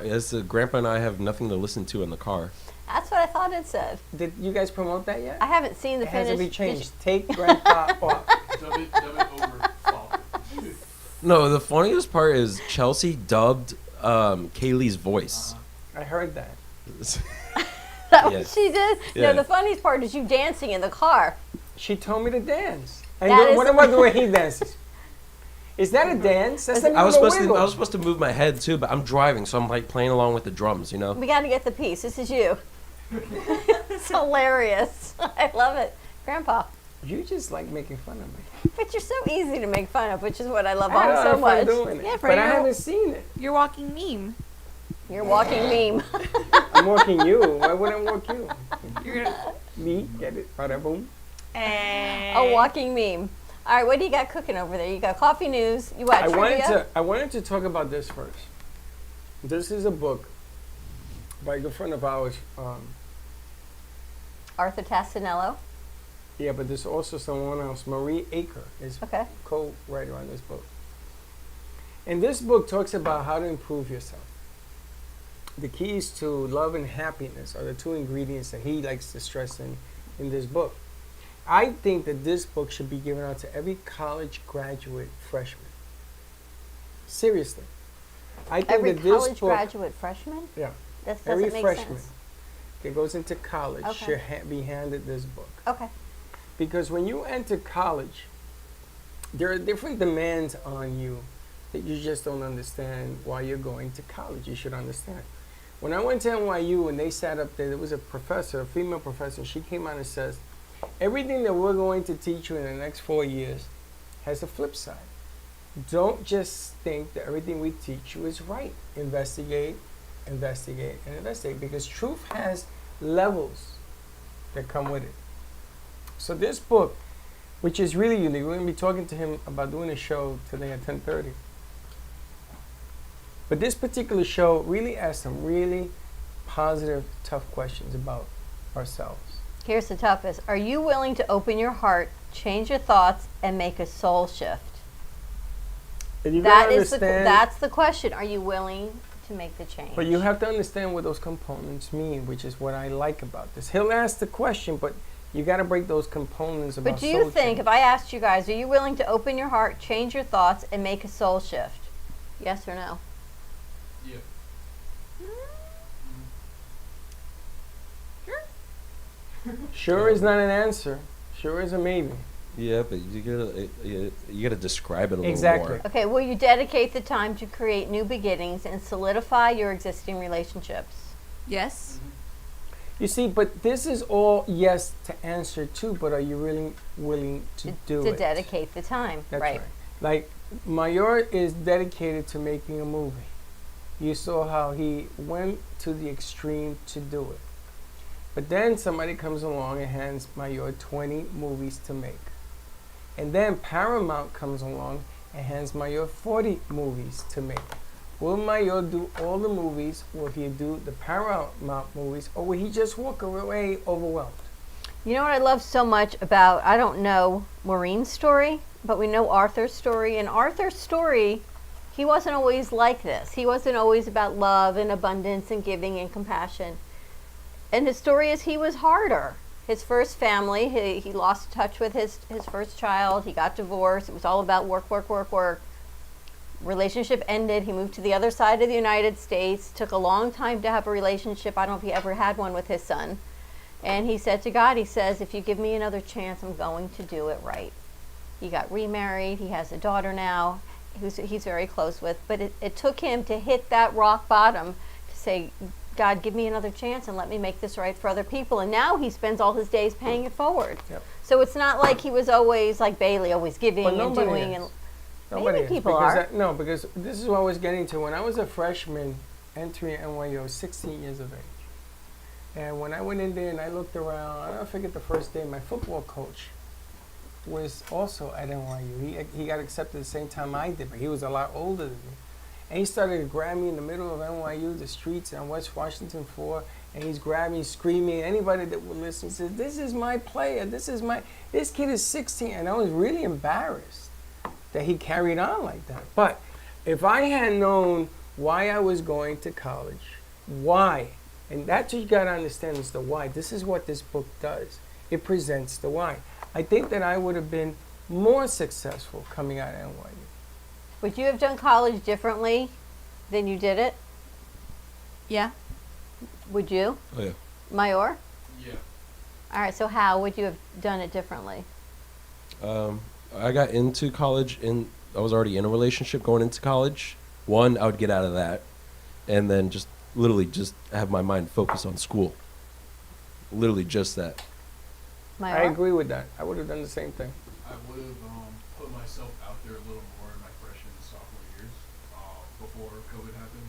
[SPEAKER 3] and I have nothing to listen to in the car.
[SPEAKER 1] That's what I thought it said.
[SPEAKER 2] Did you guys promote that yet?
[SPEAKER 1] I haven't seen the
[SPEAKER 2] It has to be
[SPEAKER 1] finished.
[SPEAKER 2] changed. Take grandpa off.
[SPEAKER 5] Dub it over father.
[SPEAKER 3] No, the funniest part is Chelsea dubbed Kaylee's voice.
[SPEAKER 2] I heard that.
[SPEAKER 1] That what
[SPEAKER 3] Yes.
[SPEAKER 1] she did?
[SPEAKER 3] Yeah.
[SPEAKER 1] No, the funniest part is you dancing in the car.
[SPEAKER 2] She told me to dance. And
[SPEAKER 1] That
[SPEAKER 2] then
[SPEAKER 1] is-
[SPEAKER 2] what about the way he dances? Is that a dance? That's not
[SPEAKER 3] I was
[SPEAKER 2] even a
[SPEAKER 3] supposed to.
[SPEAKER 2] wiggle.
[SPEAKER 3] I was supposed to move my head too, but I'm driving, so I'm like playing along with the drums. You know.
[SPEAKER 1] We got to get the piece. This is you. It's hilarious. I love it. Grandpa.
[SPEAKER 2] You just like making fun of me.
[SPEAKER 1] But you're so easy to make fun of, which is what I love
[SPEAKER 2] I had a lot
[SPEAKER 1] so
[SPEAKER 2] of fun
[SPEAKER 1] much.
[SPEAKER 2] doing it.
[SPEAKER 4] Yeah, for
[SPEAKER 2] but I
[SPEAKER 4] your-
[SPEAKER 2] haven't seen it.
[SPEAKER 4] You're walking meme.
[SPEAKER 1] You're a walking meme.
[SPEAKER 2] I'm walking you. Why would I walk you?
[SPEAKER 4] You're gonna.
[SPEAKER 2] Me, get it? Bada boom.
[SPEAKER 1] A walking meme. All right, what do you got cooking over there? You got coffee news. You got trivia.
[SPEAKER 2] I wanted to talk about this first. This is a book by a good friend of ours.
[SPEAKER 1] Arthur Tassinello.
[SPEAKER 2] Yeah, but there's also someone else. Marie Aker is
[SPEAKER 1] Okay.
[SPEAKER 2] co-writer on this book. And this book talks about how to improve yourself. the keys to love and happiness are the two ingredients that he likes to stress in this book. I think that this book should be given out to every college graduate freshman. Seriously. I think
[SPEAKER 1] Every
[SPEAKER 2] that this
[SPEAKER 1] college
[SPEAKER 2] book,
[SPEAKER 1] graduate freshman?
[SPEAKER 2] yeah,
[SPEAKER 1] That
[SPEAKER 2] every
[SPEAKER 1] doesn't make
[SPEAKER 2] freshman
[SPEAKER 1] sense.
[SPEAKER 2] that goes into college
[SPEAKER 1] Okay.
[SPEAKER 2] should be handed this book.
[SPEAKER 1] Okay.
[SPEAKER 2] Because when you enter college, there are different demands on you that you just don't understand why you're going to college. You should understand. When I went to NYU and they sat up there was a professor, a female professor, she came out and says, everything that we're going to teach you in the next 4 years has a flip side. Don't just think that everything we teach you is right. Investigate, investigate, and investigate, because truth has levels that come with it. So this book, which is really unique, we're going to be talking to him about doing a show today at 10:30. But this particular show really asks some really positive, tough questions about ourselves.
[SPEAKER 1] Here's the toughest. Are you willing to open your heart, change your thoughts, and make a soul shift?
[SPEAKER 2] And you
[SPEAKER 1] That
[SPEAKER 2] gotta
[SPEAKER 1] is
[SPEAKER 2] understand,
[SPEAKER 1] that's the question. Are you willing to make the change?
[SPEAKER 2] but you have to understand what those components mean, which is what I like about this. He'll ask the question, but you got to break those components about
[SPEAKER 1] But do you
[SPEAKER 2] soul
[SPEAKER 1] think,
[SPEAKER 2] change.
[SPEAKER 1] if I asked you guys, are you willing to open your heart, change your thoughts, and make a soul shift? Yes or no?
[SPEAKER 5] Yeah.
[SPEAKER 2] Sure is not an answer. Sure is a maybe.
[SPEAKER 3] Yeah, but you gotta describe it a little
[SPEAKER 2] Exactly.
[SPEAKER 3] more.
[SPEAKER 1] Okay, will you dedicate the time to create new beginnings and solidify your existing relationships?
[SPEAKER 4] Yes.
[SPEAKER 2] You see, but this is all yes to answer too, but are you really willing to do
[SPEAKER 1] to
[SPEAKER 2] it?
[SPEAKER 1] dedicate the time,
[SPEAKER 2] That's
[SPEAKER 1] right?
[SPEAKER 2] Like, Mayor is dedicated to making a movie. You saw how he went to the extreme to do it. But then somebody comes along and hands Mayor 20 movies to make. And then Paramount comes along and hands Mayor 40 movies to make. Will Mayor do all the movies? Will he do the Paramount movies? Or will he just walk away overwhelmed?
[SPEAKER 1] You know what I love so much about, I don't know Maureen's story, but we know Arthur's story. And Arthur's story, he wasn't always like this. He wasn't always about love and abundance and giving and compassion. And his story is he was harder. His first family, he lost touch with his first child. He got divorced. It was all about work, work, work, work. Relationship ended. He moved to the other side of the United States. Took a long time to have a relationship. I don't know if he ever had one with his son. And he said to God, he says, if you give me another chance, I'm going to do it right. He got remarried. He has a daughter now he's very close with. But it took him to hit that rock bottom to say, God, give me another chance and let me make this right for other people. And now he spends all his days paying it forward.
[SPEAKER 2] Yep.
[SPEAKER 1] So it's not like he was always like Bailey, always giving
[SPEAKER 2] But
[SPEAKER 1] and
[SPEAKER 2] nobody
[SPEAKER 1] doing.
[SPEAKER 2] is.
[SPEAKER 1] And
[SPEAKER 2] Nobody
[SPEAKER 1] maybe
[SPEAKER 2] is,
[SPEAKER 1] people
[SPEAKER 2] because
[SPEAKER 1] are.
[SPEAKER 2] no, because this is what I was getting to. When I was a freshman entering NYU, I was 16 years of age. And when I went in there and I looked around, I'll never forget the first day, my football coach was also at NYU. He got accepted at the same time I did, but he was a lot older than me. And he started to grab me in the middle of NYU, the streets on West Washington 4, and he's grabbing, screaming. Anybody that would listen said, this is my player, this kid is 16. And I was really embarrassed that he carried on like that. But if I had known why I was going to college, why, and that's what you got to understand is the why. This is what this book does. It presents the why. I think that I would have been more successful coming out of NYU.
[SPEAKER 1] Would you have done college differently than you did it?
[SPEAKER 4] Yeah.
[SPEAKER 1] Would you?
[SPEAKER 3] Oh yeah.
[SPEAKER 1] Mayor?
[SPEAKER 5] Yeah.
[SPEAKER 1] All right, so how would you have done it differently?
[SPEAKER 3] I got into college and I was already in a relationship going into college. One, I would get out of that, and then just literally just have my mind focused on school. Literally just that.
[SPEAKER 1] Mayor?
[SPEAKER 2] I agree with that. I would have done the same thing.
[SPEAKER 5] I would have put myself out there a little more in my freshman and sophomore years before COVID happened.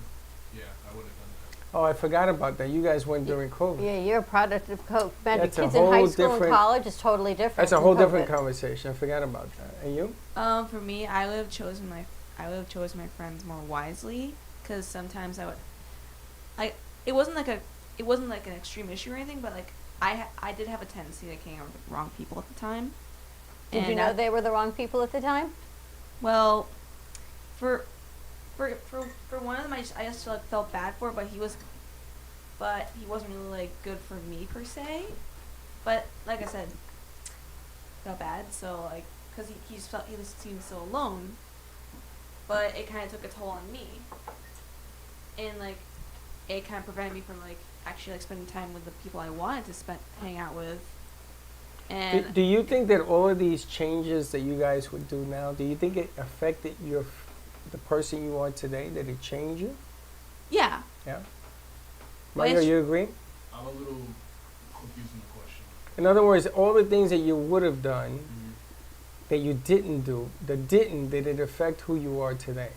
[SPEAKER 5] Yeah, I would have done that.
[SPEAKER 2] Oh, I forgot about that. You guys went during COVID.
[SPEAKER 1] Yeah, you're a product of COVID. Imagine
[SPEAKER 2] That's a
[SPEAKER 1] kids in high
[SPEAKER 2] whole
[SPEAKER 1] school and
[SPEAKER 2] different-
[SPEAKER 1] college is totally different.
[SPEAKER 2] That's a
[SPEAKER 1] from
[SPEAKER 2] whole different
[SPEAKER 1] COVID.
[SPEAKER 2] conversation. I forgot about that. And you?
[SPEAKER 4] For me, I would have chosen my friends more wisely, because sometimes it wasn't like an extreme issue or anything, but like I did have a tendency to hang out with the wrong people at the time.
[SPEAKER 1] Did you
[SPEAKER 4] And
[SPEAKER 1] know they were the wrong people at the time?
[SPEAKER 4] Well, for one of them, I just like, felt bad for, but he was but he wasn't really like good for me per se. But like I said, felt bad. So like, cause he seemed so alone. But it kind of took a toll on me, and like, it kind of prevented me from like actually like spending time with the people I wanted to hang out with. And
[SPEAKER 2] Do you think that all of these changes that you guys would do now, do you think it affected the person you are today? Did it change you?
[SPEAKER 4] yeah,
[SPEAKER 2] Yeah.
[SPEAKER 4] Well,
[SPEAKER 2] Mario,
[SPEAKER 4] it's-
[SPEAKER 2] you agree?
[SPEAKER 5] I'm a little confused in the question.
[SPEAKER 2] In other words, all the things that you would have done that you didn't do, did it affect who you are today?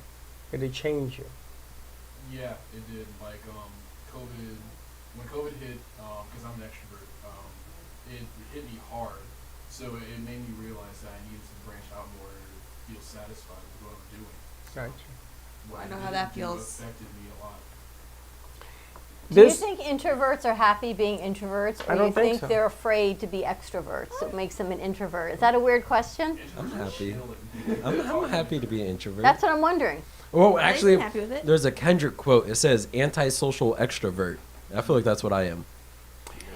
[SPEAKER 2] Did it change you?
[SPEAKER 5] Yeah, it did. Like COVID, when COVID hit, because I'm an extrovert, it hit me hard. So it made me realize that I needed to branch out more to feel satisfied with what I'm doing. So
[SPEAKER 2] Gotcha.
[SPEAKER 5] what
[SPEAKER 4] I know
[SPEAKER 5] did
[SPEAKER 4] how that
[SPEAKER 5] do
[SPEAKER 4] feels.
[SPEAKER 5] affected me a lot.
[SPEAKER 1] Do you think introverts are happy being introverts, or
[SPEAKER 2] I
[SPEAKER 1] do
[SPEAKER 2] don't
[SPEAKER 1] you
[SPEAKER 2] think
[SPEAKER 1] think
[SPEAKER 2] so.
[SPEAKER 1] they're afraid to be extroverts? So it makes them an introvert. Is that a weird question?
[SPEAKER 3] I'm happy.
[SPEAKER 5] Chilling.
[SPEAKER 3] I'm happy to be an introvert.
[SPEAKER 1] That's what I'm wondering.
[SPEAKER 3] Well,
[SPEAKER 4] They
[SPEAKER 3] actually,
[SPEAKER 4] seem happy with it.
[SPEAKER 3] there's a Kendrick quote. It says antisocial extrovert. I feel like that's what I am.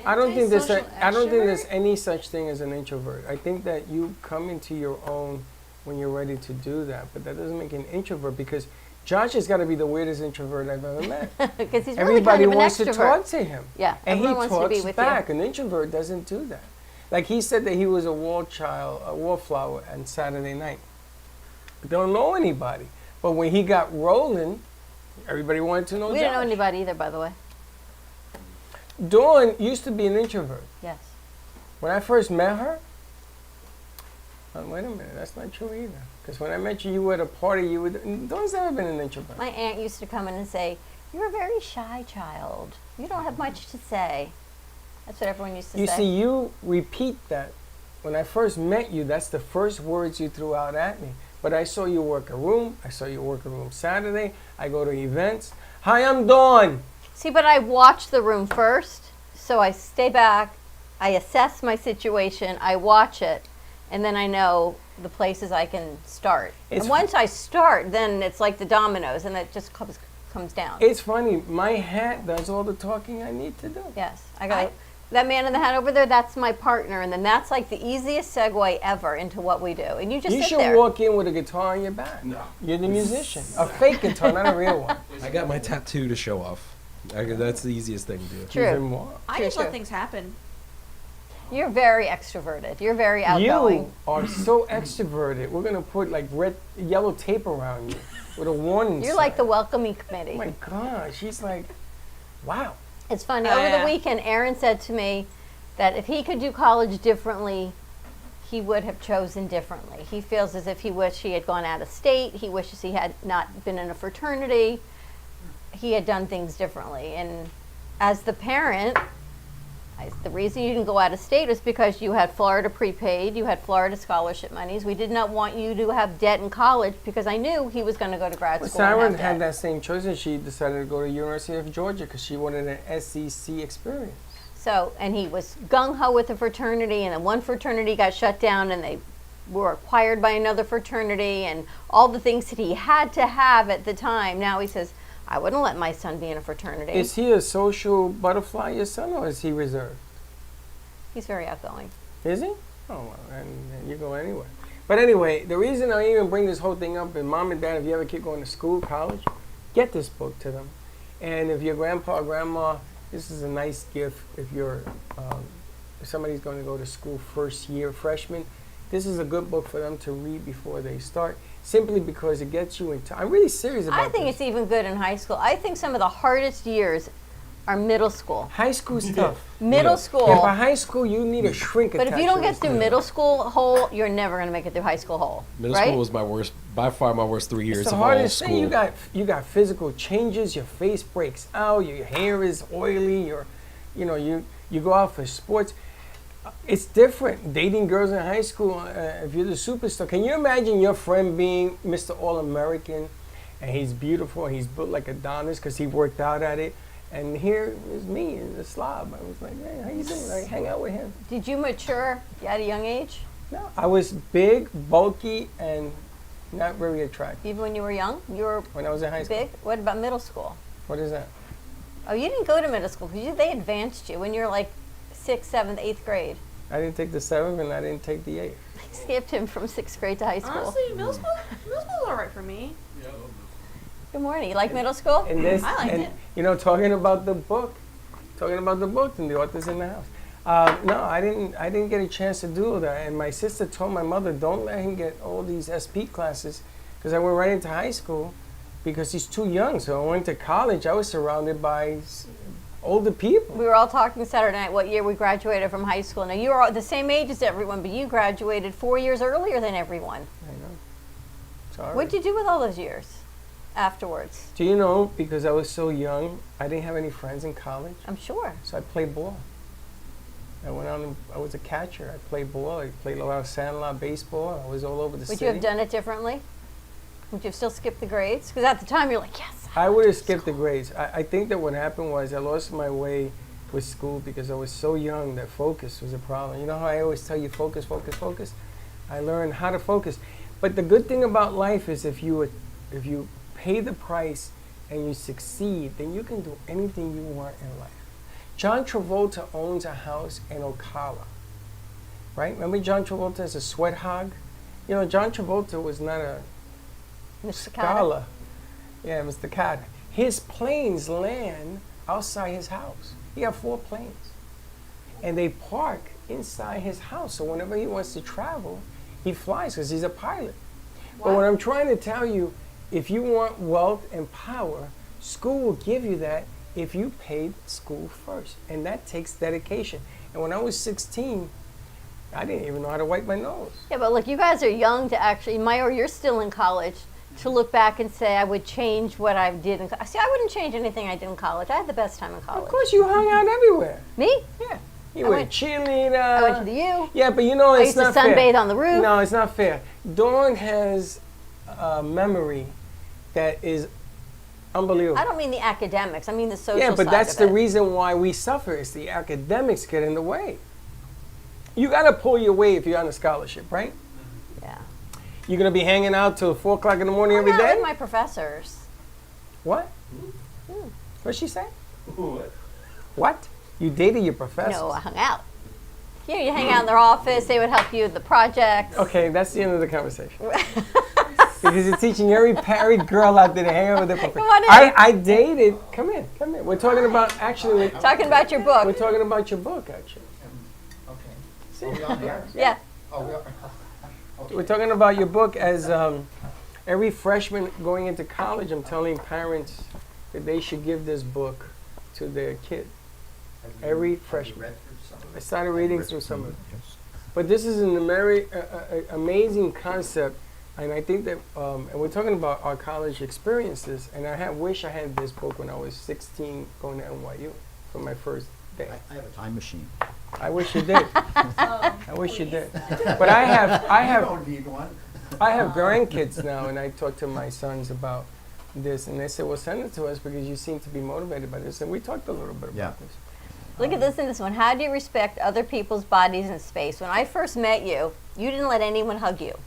[SPEAKER 2] I don't think there's
[SPEAKER 4] Antisocial
[SPEAKER 2] I don't think there's
[SPEAKER 4] extrovert?
[SPEAKER 2] any such thing as an introvert. I think that you come into your own when you're ready to do that, but that doesn't make you an introvert because Josh has got to be the weirdest introvert I've ever met.
[SPEAKER 1] Because he's really
[SPEAKER 2] Everybody
[SPEAKER 1] kind of an
[SPEAKER 2] wants to
[SPEAKER 1] extrovert.
[SPEAKER 2] talk to him.
[SPEAKER 1] Yeah,
[SPEAKER 2] And he
[SPEAKER 1] everyone wants to be
[SPEAKER 2] talks
[SPEAKER 1] with
[SPEAKER 2] back. An introvert doesn't do that. Like he said that he was a wallflower on Saturday night. Don't know anybody. But when he got rolling, everybody wanted to know
[SPEAKER 1] you. We didn't know
[SPEAKER 2] Josh.
[SPEAKER 1] anybody either, by the way.
[SPEAKER 2] Dawn used to be an introvert.
[SPEAKER 1] Yes.
[SPEAKER 2] When I first met her, wait a minute, that's not true either. Because when I met you, you were at a party, Dawn's never been an introvert.
[SPEAKER 1] My aunt used to come in and say, "You're a very shy child. You don't have much to say." That's what everyone used to
[SPEAKER 2] You
[SPEAKER 1] say.
[SPEAKER 2] see, you repeat that. When I first met you, that's the first words you threw out at me. But I saw you work a room. I saw you work a room Saturday. I go to events. Hi, I'm Dawn.
[SPEAKER 1] See, but I watch the room first, so I stay back, I assess my situation, I watch it, and then I know the places I can start.
[SPEAKER 2] It's
[SPEAKER 1] And once I start, then it's like the dominoes, and it just comes down.
[SPEAKER 2] It's funny. My hat does all the talking I need to do.
[SPEAKER 1] Yes, I got that man in the hat over there. That's my partner, and then that's like the easiest segue ever into what we do. And you just
[SPEAKER 2] You
[SPEAKER 1] sit
[SPEAKER 2] should
[SPEAKER 1] there.
[SPEAKER 2] walk in with a guitar on your back.
[SPEAKER 5] No.
[SPEAKER 2] You're the musician. A fake guitar, not a real one.
[SPEAKER 3] I got my tattoo to show off. That's the easiest thing to do.
[SPEAKER 1] True.
[SPEAKER 2] Even more.
[SPEAKER 4] I
[SPEAKER 1] True,
[SPEAKER 4] just
[SPEAKER 1] true.
[SPEAKER 4] let things happen.
[SPEAKER 1] You're very extroverted. You're very outgoing.
[SPEAKER 2] You are so extroverted. We're gonna put like yellow tape around you with a warning.
[SPEAKER 1] You're like the
[SPEAKER 2] sign.
[SPEAKER 1] welcoming
[SPEAKER 2] Oh
[SPEAKER 1] committee.
[SPEAKER 2] my gosh, she's like, wow.
[SPEAKER 1] It's funny.
[SPEAKER 4] Oh,
[SPEAKER 1] Over
[SPEAKER 4] yeah.
[SPEAKER 1] the weekend, Aaron said to me that if he could do college differently, he would have chosen differently. He feels as if he wished he had gone out of state. He wishes he had not been in a fraternity. He had done things differently. And as the parent, the reason you didn't go out of state was because you had Florida prepaid, you had Florida scholarship monies. We did not want you to have debt in college because I knew he was going to go to grad
[SPEAKER 2] Well,
[SPEAKER 1] school. and
[SPEAKER 2] Siren
[SPEAKER 1] have
[SPEAKER 2] had
[SPEAKER 1] debt.
[SPEAKER 2] that same choice, and she decided to go to University of Georgia because she wanted an SEC experience.
[SPEAKER 1] So, and he was gung-ho with the fraternity, and then one fraternity got shut down, and they were acquired by another fraternity, and all the things that he had to have at the time. Now he says, I wouldn't let my son be in a fraternity.
[SPEAKER 2] Is he a social butterfly, your son, or is he reserved?
[SPEAKER 1] He's very outgoing.
[SPEAKER 2] Is he? Oh, well, and you go anywhere. But anyway, the reason I even bring this whole thing up is mom and dad, if you ever keep going to school, college, get this book to them. And if your grandpa or grandma, this is a nice gift if you're, if somebody's going to go to school first year, freshman, this is a good book for them to read before they start, simply because it gets you into, I'm really serious about
[SPEAKER 1] I think
[SPEAKER 2] this.
[SPEAKER 1] it's even good in high school. I think some of the hardest years are middle school.
[SPEAKER 2] High school stuff.
[SPEAKER 1] Middle
[SPEAKER 3] Yeah.
[SPEAKER 1] school.
[SPEAKER 2] Yeah, by high school, you need a shrink
[SPEAKER 1] But if you
[SPEAKER 2] attached
[SPEAKER 1] don't
[SPEAKER 2] to
[SPEAKER 1] get
[SPEAKER 2] this
[SPEAKER 1] through
[SPEAKER 2] thing.
[SPEAKER 1] middle school whole, you're never going to make it through high school whole.
[SPEAKER 3] Middle
[SPEAKER 1] right?
[SPEAKER 3] school was my worst, by far my worst 3 years
[SPEAKER 2] It's the
[SPEAKER 3] of all
[SPEAKER 2] hardest
[SPEAKER 3] school.
[SPEAKER 2] thing. You got physical changes. Your face breaks out. Your hair is oily. You go out for sports. It's different. Dating girls in high school. If you're the superstar, can you imagine your friend being Mr. All-American, and he's beautiful, and he's built like Adonis because he worked out at it. And here is me, the slob. I was like, hey, how you doing? I hang out with him.
[SPEAKER 1] Did you mature at a young age,
[SPEAKER 2] No, I was big, bulky, and not very attractive
[SPEAKER 1] even when you were young? You were
[SPEAKER 2] when I was in high school.
[SPEAKER 1] big? What about middle school?
[SPEAKER 2] What is that?
[SPEAKER 1] Oh, you didn't go to middle school because they advanced you when you're like 6th, 7th, 8th grade.
[SPEAKER 2] I didn't take the 7th and I didn't take the 8th.
[SPEAKER 1] I skipped him from 6th grade to high school.
[SPEAKER 4] Honestly, middle school's alright for me.
[SPEAKER 5] Yeah, I love
[SPEAKER 1] Good morning. You like middle school?
[SPEAKER 2] And this,
[SPEAKER 4] I liked
[SPEAKER 2] and
[SPEAKER 4] it.
[SPEAKER 2] you know, talking about the book, and the author's in the house. No, I didn't get a chance to do that. And my sister told my mother, don't let him get all these SP classes, because I went right into high school, because he's too young. So I went to college. I was surrounded by older people.
[SPEAKER 1] We were all talking Saturday night what year we graduated from high school. Now, you were all the same age as everyone, but you graduated 4 years earlier than everyone.
[SPEAKER 2] I know. Sorry.
[SPEAKER 1] What'd you do with all those years afterwards?
[SPEAKER 2] Do you know, because I was so young, I didn't have any friends in college,
[SPEAKER 1] I'm sure.
[SPEAKER 2] so I played ball. I went on and I was a catcher. I played ball. I played a lot of sandlot baseball. I was all over the
[SPEAKER 1] Would
[SPEAKER 2] city.
[SPEAKER 1] you have done it differently? Would you have still skipped the grades? Because at the time you're like, yes.
[SPEAKER 2] I would have skipped the grades. I think that what happened was I lost my way with school because I was so young that focus was a problem. You know how I always tell you focus, focus, focus? I learned how to focus. But the good thing about life is if you pay the price and you succeed, then you can do anything you want in life. John Travolta owns a house in Ocala, right? Remember John Travolta as a sweat hog? You know, John Travolta was not a
[SPEAKER 1] Mr. Carter?
[SPEAKER 2] scholar. Yeah, Mr. Carter. His planes land outside his house. He had 4 planes. And they park inside his house. So whenever he wants to travel, he flies because he's a pilot. But what I'm trying to tell you, if you want wealth and power, school will give you that if you paid school first. And that takes dedication. And when I was 16, I didn't even know how to wipe my nose.
[SPEAKER 1] Yeah, but look, you guys are young to actually, Mayor, you're still in college, to look back and say, I would change what I did in college. See, I wouldn't change anything I did in college. I had the best time in college.
[SPEAKER 2] Of course, you hung out everywhere.
[SPEAKER 1] Me?
[SPEAKER 2] Yeah. You
[SPEAKER 1] I
[SPEAKER 2] were a
[SPEAKER 1] went-
[SPEAKER 2] cheerleader.
[SPEAKER 1] I went to the U.
[SPEAKER 2] Yeah, but you know,
[SPEAKER 1] I
[SPEAKER 2] it's
[SPEAKER 1] used to
[SPEAKER 2] not fair.
[SPEAKER 1] sunbathe on the roof.
[SPEAKER 2] No, it's not fair. Dawn has a memory that is unbelievable.
[SPEAKER 1] I don't mean the academics. I mean the social
[SPEAKER 2] Yeah, but
[SPEAKER 1] side
[SPEAKER 2] that's
[SPEAKER 1] of
[SPEAKER 2] the
[SPEAKER 1] it.
[SPEAKER 2] reason why we suffer. Is the academics get in the way. You got to pull your weight if you're on a scholarship, right?
[SPEAKER 1] Yeah.
[SPEAKER 2] You're gonna be hanging out till 4 o'clock in the morning every
[SPEAKER 1] Hung out
[SPEAKER 2] day.
[SPEAKER 1] with my professors.
[SPEAKER 2] What? What'd she say? What? You dated your professors?
[SPEAKER 1] No, I hung out. You know, you hang out in their office. They would help you with the projects.
[SPEAKER 2] Okay, that's the end of the conversation. Because you're teaching every girl out there to hang out with their professor.
[SPEAKER 1] Come on in.
[SPEAKER 2] I dated. Come in, come in. We're talking about actually.
[SPEAKER 1] Talking about your
[SPEAKER 2] We're
[SPEAKER 1] book.
[SPEAKER 2] talking about your book actually.
[SPEAKER 6] Okay. Are we on there?
[SPEAKER 1] Yeah.
[SPEAKER 6] Oh, we are.
[SPEAKER 2] We're talking about your book as every freshman going into college. I'm telling parents that they should give this book to their kid. Every freshman. I started reading through some of it. But this is an amazing concept, and I think that, and we're talking about our college experiences, and I wish I had this book when I was 16 going to NYU for my first day.
[SPEAKER 6] I have a time machine.
[SPEAKER 2] I wish you did. I wish you did. But I
[SPEAKER 6] You
[SPEAKER 2] have
[SPEAKER 6] don't need one.
[SPEAKER 2] I have grandkids now, and I talk to my sons about this, and they said, well, send it to us because you seem to be motivated by this. And we talked a little bit
[SPEAKER 6] Yeah.
[SPEAKER 2] about this.
[SPEAKER 1] Look at this in this one. How do you respect other people's bodies and space? When I first met you, you didn't let anyone hug you.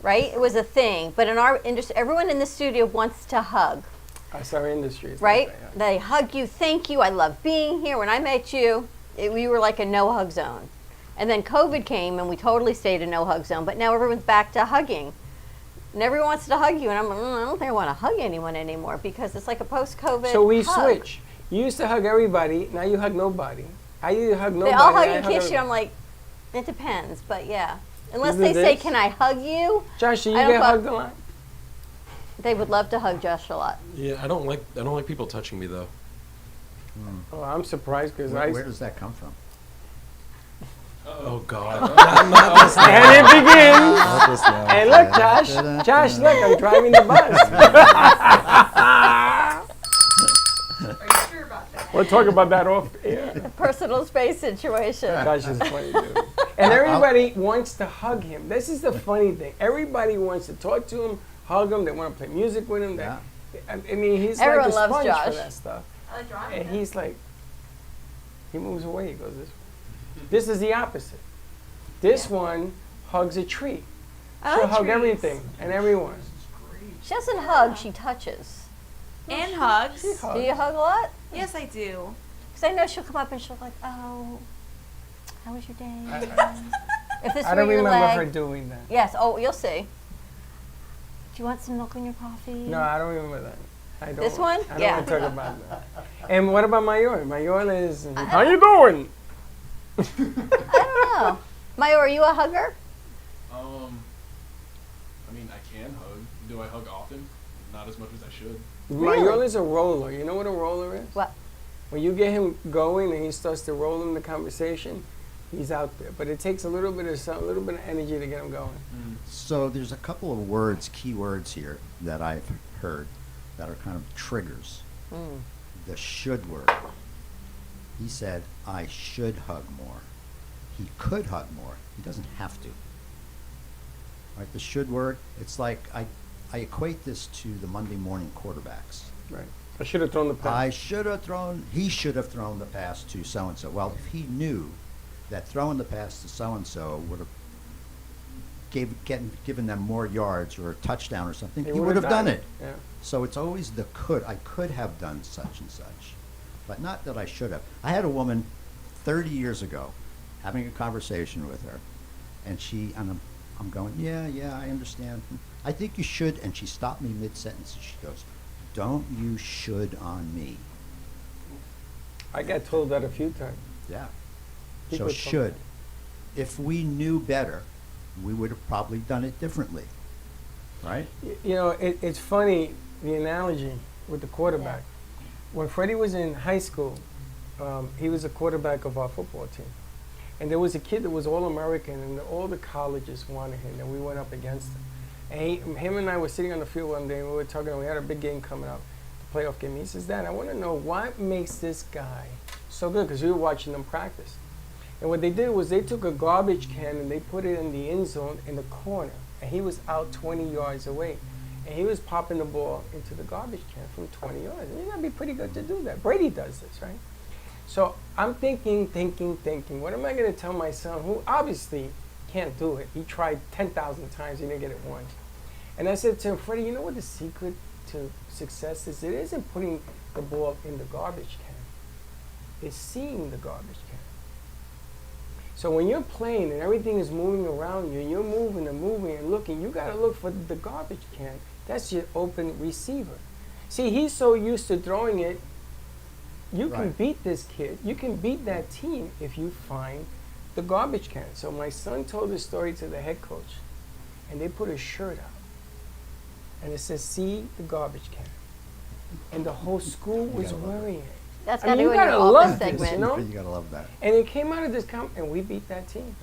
[SPEAKER 1] Right? It was a thing. But in our industry, everyone in the studio wants to hug.
[SPEAKER 2] That's our industry. It's
[SPEAKER 1] Right?
[SPEAKER 2] like that, yeah.
[SPEAKER 1] They hug you. Thank you. I love being here. When I met you, we were like a no hug zone. And then COVID came and we totally stayed a no hug zone. But now everyone's back to hugging. And everyone wants to hug you. And I'm like, I don't think I want to hug anyone anymore because it's like a post-COVID
[SPEAKER 2] So we
[SPEAKER 1] hug.
[SPEAKER 2] switch. You used to hug everybody. Now you hug nobody. I used to hug nobody.
[SPEAKER 1] They all hug
[SPEAKER 2] now I
[SPEAKER 1] and kiss you.
[SPEAKER 2] everybody.
[SPEAKER 1] I'm like, it depends. But yeah. Unless
[SPEAKER 2] Isn't
[SPEAKER 1] they say,
[SPEAKER 2] this-
[SPEAKER 1] can I hug you?
[SPEAKER 2] Josh, do you
[SPEAKER 1] I don't
[SPEAKER 2] get
[SPEAKER 1] fuck-
[SPEAKER 2] hugged a lot?
[SPEAKER 1] They would love to hug Josh a lot.
[SPEAKER 3] Yeah, I don't like people touching me though.
[SPEAKER 2] Oh, I'm surprised because
[SPEAKER 6] Where does that come from?
[SPEAKER 3] Oh God.
[SPEAKER 2] And it begins.
[SPEAKER 6] Help us now.
[SPEAKER 2] And look, Josh, look, I'm driving the bus. We'll talk about that off air.
[SPEAKER 1] Personal space situation.
[SPEAKER 2] Josh is funny, dude. And everybody wants to hug him. This is the funny thing. Everybody wants to talk to him, hug him. They want to play music with him.
[SPEAKER 6] Yeah.
[SPEAKER 2] I mean, he's
[SPEAKER 1] Everyone
[SPEAKER 2] like a
[SPEAKER 1] loves
[SPEAKER 2] sponge
[SPEAKER 1] Josh.
[SPEAKER 2] for that stuff.
[SPEAKER 4] I like driving.
[SPEAKER 2] And he's like, he moves away. He goes this way. This is the opposite. This one hugs a tree.
[SPEAKER 1] I
[SPEAKER 2] She'll
[SPEAKER 1] like
[SPEAKER 2] hug
[SPEAKER 1] trees.
[SPEAKER 2] everything and everyone.
[SPEAKER 1] She doesn't hug, she touches.
[SPEAKER 4] and hugs.
[SPEAKER 2] She hugs.
[SPEAKER 1] Do you hug a lot?
[SPEAKER 4] Yes, I do.
[SPEAKER 1] Because I know she'll come up and she'll be like, oh, how was your day? If this
[SPEAKER 2] I
[SPEAKER 1] were
[SPEAKER 2] don't
[SPEAKER 1] your
[SPEAKER 2] remember
[SPEAKER 1] leg.
[SPEAKER 2] her doing that.
[SPEAKER 1] Yes. Oh, you'll see. Do you want some milk in your coffee?
[SPEAKER 2] No, I don't remember that. I don't.
[SPEAKER 1] This one?
[SPEAKER 2] I don't
[SPEAKER 1] Yeah.
[SPEAKER 2] want to talk about that. And what about Mayor? Mayor is, how you doing?
[SPEAKER 1] I don't know. Mayo, are you a hugger?
[SPEAKER 5] I mean, I can hug. Do I hug often? Not as much as I should.
[SPEAKER 1] Really?
[SPEAKER 2] Mayor is a roller. You know what a roller is?
[SPEAKER 1] What?
[SPEAKER 2] When you get him going and he starts to roll in the conversation, he's out there. But it takes a little bit of energy to get him going.
[SPEAKER 6] So there's a couple of words, key words here that I've heard that are kind of triggers.
[SPEAKER 1] Mm.
[SPEAKER 6] The should word. He said, I should hug more. He could hug more. He doesn't have to. Right, the should word, it's like I equate this to the Monday morning quarterbacks.
[SPEAKER 2] Right. I should have thrown the pass.
[SPEAKER 6] He should have thrown the pass to so-and-so. Well, if he knew that throwing the pass to so-and-so would have given them more yards or a touchdown or something, he would have done it.
[SPEAKER 2] Yeah.
[SPEAKER 6] So it's always the could. I could have done such and such, but not that I should have. I had a woman 30 years ago having a conversation with her, and I'm going, yeah, I understand. I think you should, and she stopped me mid-sentence and she goes, don't you should on me.
[SPEAKER 2] I got told that a few times.
[SPEAKER 6] Yeah.
[SPEAKER 2] People
[SPEAKER 6] So
[SPEAKER 2] told me
[SPEAKER 6] should. If we knew better, we would have probably done it differently, right?
[SPEAKER 2] You know, it's funny, the analogy with the quarterback. When Freddie was in high school, he was a quarterback of our football team. And there was a kid that was All-American, and all the colleges wanted him, and we went up against him. And him and I were sitting on the field one day, and we were talking, we had a big game coming up, the playoff game. He says, Dad, I want to know what makes this guy so good, because we were watching them practice. And what they did was they took a garbage can and they put it in the end zone in the corner, and he was out 20 yards away. And he was popping the ball into the garbage can from 20 yards. And you gotta be pretty good to do that. Brady does this, right? So I'm thinking, what am I gonna tell my son, who obviously can't do it? He tried 10,000 times, he didn't get it once. And I said to him, Freddie, you know what the secret to success is? It isn't putting the ball in the garbage can. It's seeing the garbage can. So when you're playing and everything is moving around you, and you're moving and looking, you gotta look for the garbage can. That's your open receiver. See, he's so used to throwing it, you can
[SPEAKER 6] Right.
[SPEAKER 2] beat this kid. You can beat that team if you find the garbage can. So my son told this story to the head coach, and they put a shirt out, and it says, see the garbage can. And the whole school was
[SPEAKER 6] gotta love it.
[SPEAKER 2] wearing it.
[SPEAKER 1] That's
[SPEAKER 2] I
[SPEAKER 1] got to
[SPEAKER 2] mean,
[SPEAKER 1] do
[SPEAKER 2] you
[SPEAKER 1] in your
[SPEAKER 2] gotta
[SPEAKER 1] office
[SPEAKER 2] love this,
[SPEAKER 1] segment.
[SPEAKER 2] you know?
[SPEAKER 6] You gotta love that.
[SPEAKER 2] And it came out of this and we beat that team.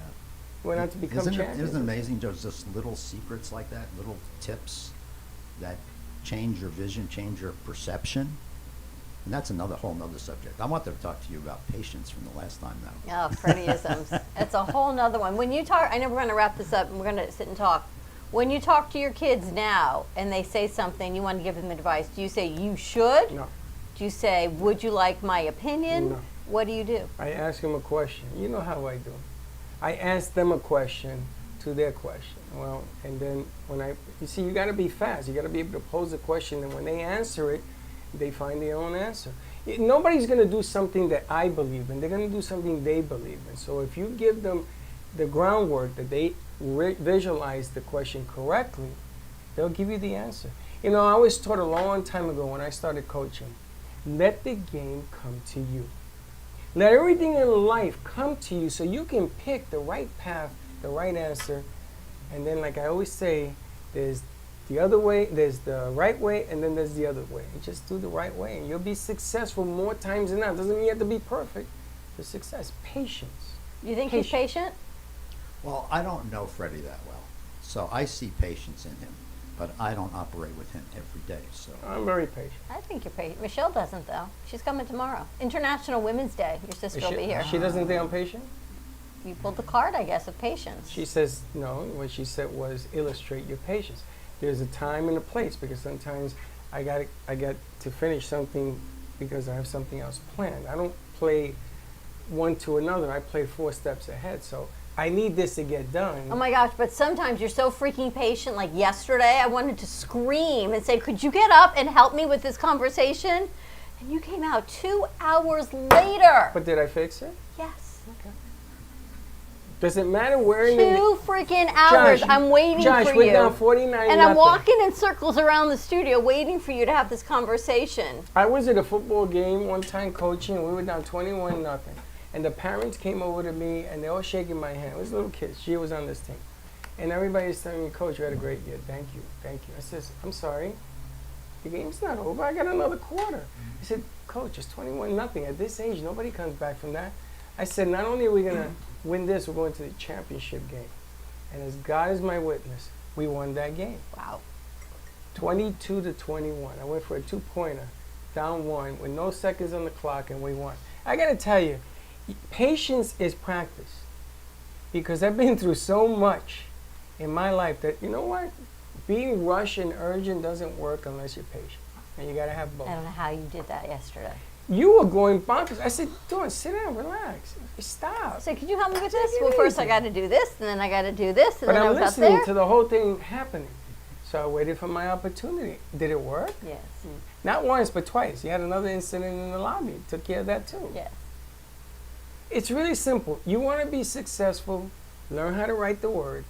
[SPEAKER 2] Went on to become
[SPEAKER 6] Isn't
[SPEAKER 2] champions.
[SPEAKER 6] it amazing? There's just little secrets like that, little tips that change your vision, change your perception. And that's whole nother subject. I wanted to talk to you about patience from the last time though.
[SPEAKER 1] Oh, Freddieisms. It's a whole nother one. When you talk, I know we're going to wrap this up and we're going to sit and talk. When you talk to your kids now and they say something, you want to give them advice, do you say you should?
[SPEAKER 2] No,
[SPEAKER 1] Do you say, would you like my opinion?
[SPEAKER 2] No.
[SPEAKER 1] What do you do?
[SPEAKER 2] I ask them a question. You know how I do. I ask them a question to their question. Well, and then you see, you got to be fast. You got to be able to pose a question, and when they answer it, they find their own answer. Nobody's going to do something that I believe in. They're going to do something they believe in. So if you give them the groundwork that they visualize the question correctly, they'll give you the answer. You know, I was taught a long time ago when I started coaching, let the game come to you. Let everything in life come to you so you can pick the right path, the right answer. And then, like I always say, there's the other way, there's the right way, and then there's the other way. You just do the right way, and you'll be successful more times than not. Doesn't mean you have to be perfect. The success, patience.
[SPEAKER 1] You think he's patient?
[SPEAKER 6] Well, I don't know Freddie that well, so I see patience in him, but I don't operate with him every day. So
[SPEAKER 2] I'm very patient.
[SPEAKER 1] I think you're patient. Michelle doesn't, though. She's coming tomorrow. International Women's Day. Your sister will be here.
[SPEAKER 2] She doesn't think I'm patient?
[SPEAKER 1] You pulled the card, I guess, of patience.
[SPEAKER 2] She says, no, what she said was illustrate your patience. There's a time and a place, because sometimes I got to finish something because I have something else planned. I don't play one to another. I play 4 steps ahead. So I need this to get done.
[SPEAKER 1] Oh my gosh, but sometimes you're so freaking patient. Like yesterday, I wanted to scream and say, could you get up and help me with this conversation? And you came out 2 hours later.
[SPEAKER 2] But did I fix it?
[SPEAKER 1] Yes.
[SPEAKER 2] Does it matter where in the
[SPEAKER 1] 2 freaking hours.
[SPEAKER 2] Josh,
[SPEAKER 1] I'm waiting
[SPEAKER 2] Josh,
[SPEAKER 1] for
[SPEAKER 2] we're
[SPEAKER 1] you.
[SPEAKER 2] down 49
[SPEAKER 1] and I'm
[SPEAKER 2] nothing.
[SPEAKER 1] walking in circles around the studio waiting for you to have this conversation.
[SPEAKER 2] I was at a football game one time coaching, and we were down 21 nothing. And the parents came over to me, and they all shaking my hand. It was little kids. She was on this team. And everybody's telling me, Coach, you had a great year. Thank you. Thank you. I says, I'm sorry. The game's not over. I got another quarter. He said, Coach, it's 21 nothing. At this age, nobody comes back from that. I said, not only are we going to win this, we're going to the championship game. And as God is my witness, we won that game.
[SPEAKER 1] Wow.
[SPEAKER 2] 22-21. I went for a 2-pointer, down 1, with no seconds on the clock, and we won. I got to tell you, patience is practice. Because I've been through so much in my life that, you know what? Being rushed and urgent doesn't work unless you're patient. And you got to have both.
[SPEAKER 1] I don't know how you did that yesterday.
[SPEAKER 2] You were going bonkers. I said, Dawn, sit down, relax. Stop.
[SPEAKER 1] I said, could you help me with this?
[SPEAKER 2] Take it
[SPEAKER 1] Well, first I
[SPEAKER 2] easy.
[SPEAKER 1] got to do this, and then I got to do this, and
[SPEAKER 2] But
[SPEAKER 1] then I
[SPEAKER 2] I'm
[SPEAKER 1] was up
[SPEAKER 2] listening
[SPEAKER 1] there.
[SPEAKER 2] to the whole thing happening. So I waited for my opportunity. Did it work?
[SPEAKER 1] Yes.
[SPEAKER 2] Not once, but twice. You had another incident in the lobby. Took care of that too.
[SPEAKER 1] Yes.
[SPEAKER 2] It's really simple. You want to be successful, learn how to write the word,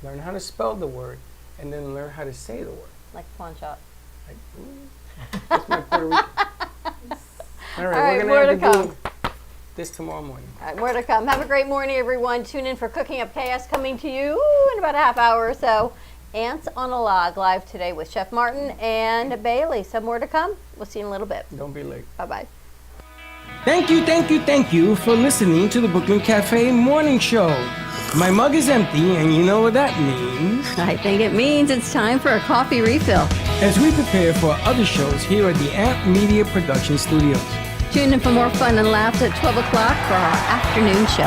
[SPEAKER 2] learn how to spell the word, and then learn how to say the word.
[SPEAKER 1] Like pawn shop.
[SPEAKER 2] Like, that's my Puerto Rican. All right,
[SPEAKER 1] All right,
[SPEAKER 2] we're
[SPEAKER 1] more
[SPEAKER 2] going
[SPEAKER 1] to
[SPEAKER 2] to have to do this tomorrow morning.
[SPEAKER 1] All right, more to come. Have a great morning, everyone. Tune in for Cooking Up Chaos coming to you in about a half hour or so. Ants on a Log live today with Chef Martin and Bailey. Some more to come. We'll see you in a little bit.
[SPEAKER 2] Don't be late.
[SPEAKER 1] Bye-bye.
[SPEAKER 7] Thank you for listening to the Brooklyn Cafe Morning Show. My mug is empty, and you know what that means.
[SPEAKER 1] I think it means it's time for a coffee refill.
[SPEAKER 7] As we prepare for other shows here at the Amp Media Production Studios.
[SPEAKER 1] Tune in for more fun and laughs at 12 o'clock for our afternoon show.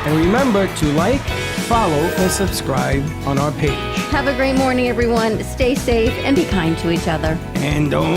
[SPEAKER 7] And remember to like, follow, and subscribe on our page.
[SPEAKER 1] Have a great morning, everyone. Stay safe and be kind to each other.
[SPEAKER 7] And don't